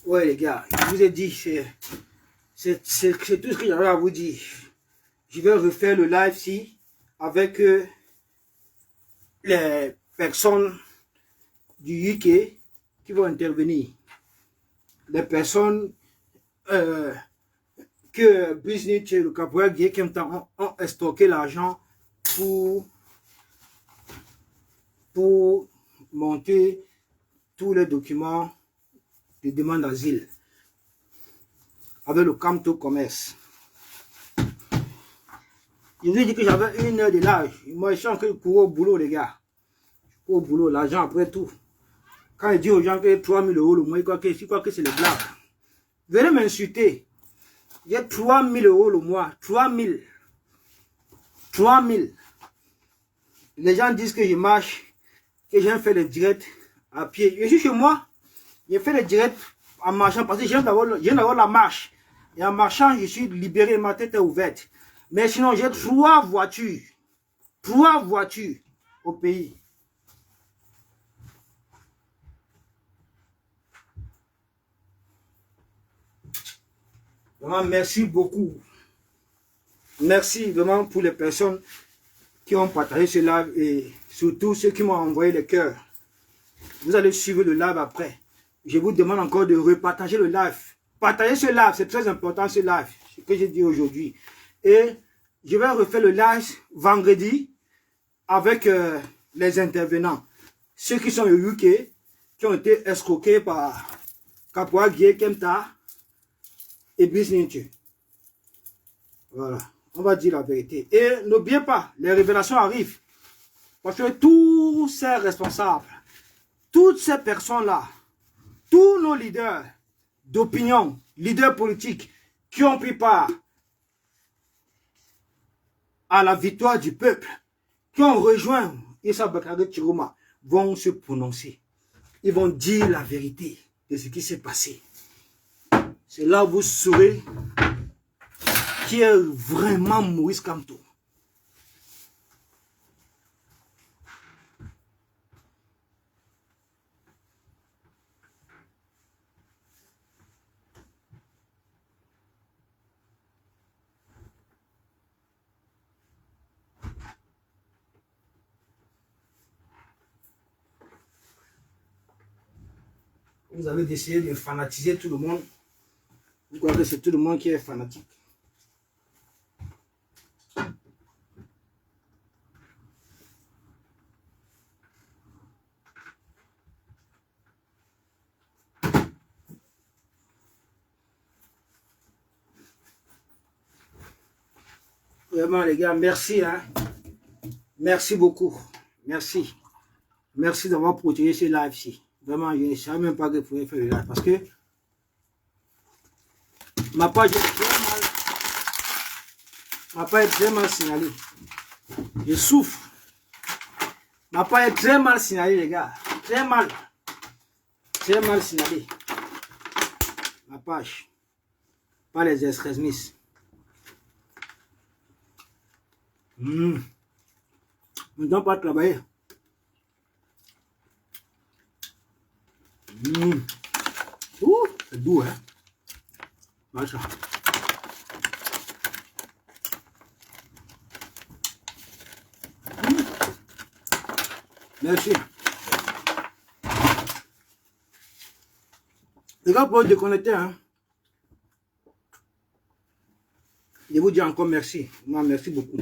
Ouais, les gars, je vous ai dit, c'est tout ce que j'avais à vous dire. Je vais refaire le live ici avec les personnes du UK qui vont intervenir. Les personnes que Business et le caporal Guy ont stocké l'argent pour monter tous les documents de demande d'asile avec le Camto Commerce. Je vous ai dit que j'avais 1 heure de live. Moi, je suis en train de courir au boulot, les gars. Je cours au boulot, l'argent après tout. Quand je dis aux gens que 3 000 € le mois, ils croient que c'est les blagues. Venez m'insulter. J'ai 3 000 € le mois. 3 000. 3 000. Les gens disent que je marche, que j'ai fait les directs à pied. Je suis chez moi. J'ai fait les directs en marchant parce que j'aime d'avoir la marche. Et en marchant, je suis libéré, ma tête est ouverte. Mais sinon, j'ai 3 voitures. 3 voitures au pays. Vraiment, merci beaucoup. Merci vraiment pour les personnes qui ont partagé ce live et surtout ceux qui m'ont envoyé les cœurs. Vous allez suivre le live après. Je vous demande encore de repartager le live. Partagez ce live, c'est très important ce live, ce que j'ai dit aujourd'hui. Et je vais refaire le live vendredi avec les intervenants. Ceux qui sont au UK, qui ont été escroqués par Caporal Guy Kemta et Business. Voilà, on va dire la vérité. Et n'oubliez pas, les révélations arrivent. Parce que tous ces responsables, toutes ces personnes-là, tous nos leaders d'opinion, leaders politiques qui ont pris part à la victoire du peuple, qui ont rejoint Issa Bakare Chiroma, vont se prononcer. Ils vont dire la vérité de ce qui s'est passé. C'est là où vous saurez qui est vraiment Maurice Kamto. Vous avez décidé de fanatiser tout le monde. Vous croyez que c'est tout le monde qui est fanatique. Vraiment les gars, merci. Hein. Merci beaucoup. Merci. Merci d'avoir protégé ce live-ci. Vraiment, je ne savais même pas que vous pouviez faire le live parce que ma page est très mal signalée. Je souffre. Ma page est très mal signalée, les gars. Très mal. Très mal signalée. Ma page. Pas les extrémistes. On ne doit pas travailler. C'est doux, hein. Machin. Merci. Les gars, pour déconnecter, hein. Je vous dis encore merci. Moi, merci beaucoup.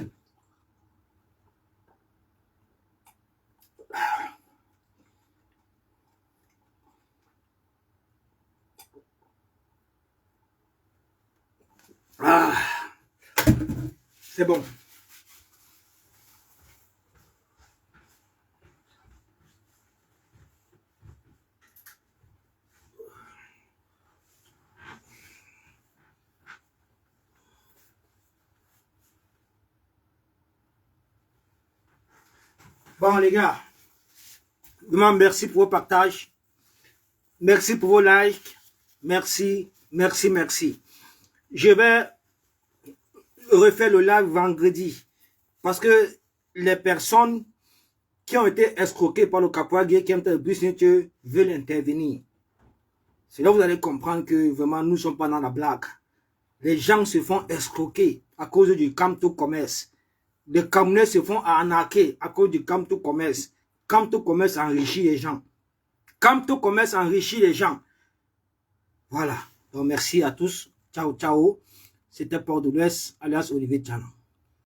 Ah, c'est bon. Bon, les gars, vraiment merci pour vos partages. Merci pour vos likes. Merci, merci, merci. Je vais refaire le live vendredi parce que les personnes qui ont été escroquées par le caporal Guy Kemta Business veulent intervenir. C'est là que vous allez comprendre que vraiment nous ne sommes pas dans la blague. Les gens se font escroquer à cause du Camto Commerce. Les Camerounais se font arnaquer à cause du Camto Commerce. Camto Commerce enrichit les gens. Camto Commerce enrichit les gens. Voilà. Donc merci à tous. Ciao, ciao. C'était Port de l'Ouest, alias Olivier Tchano.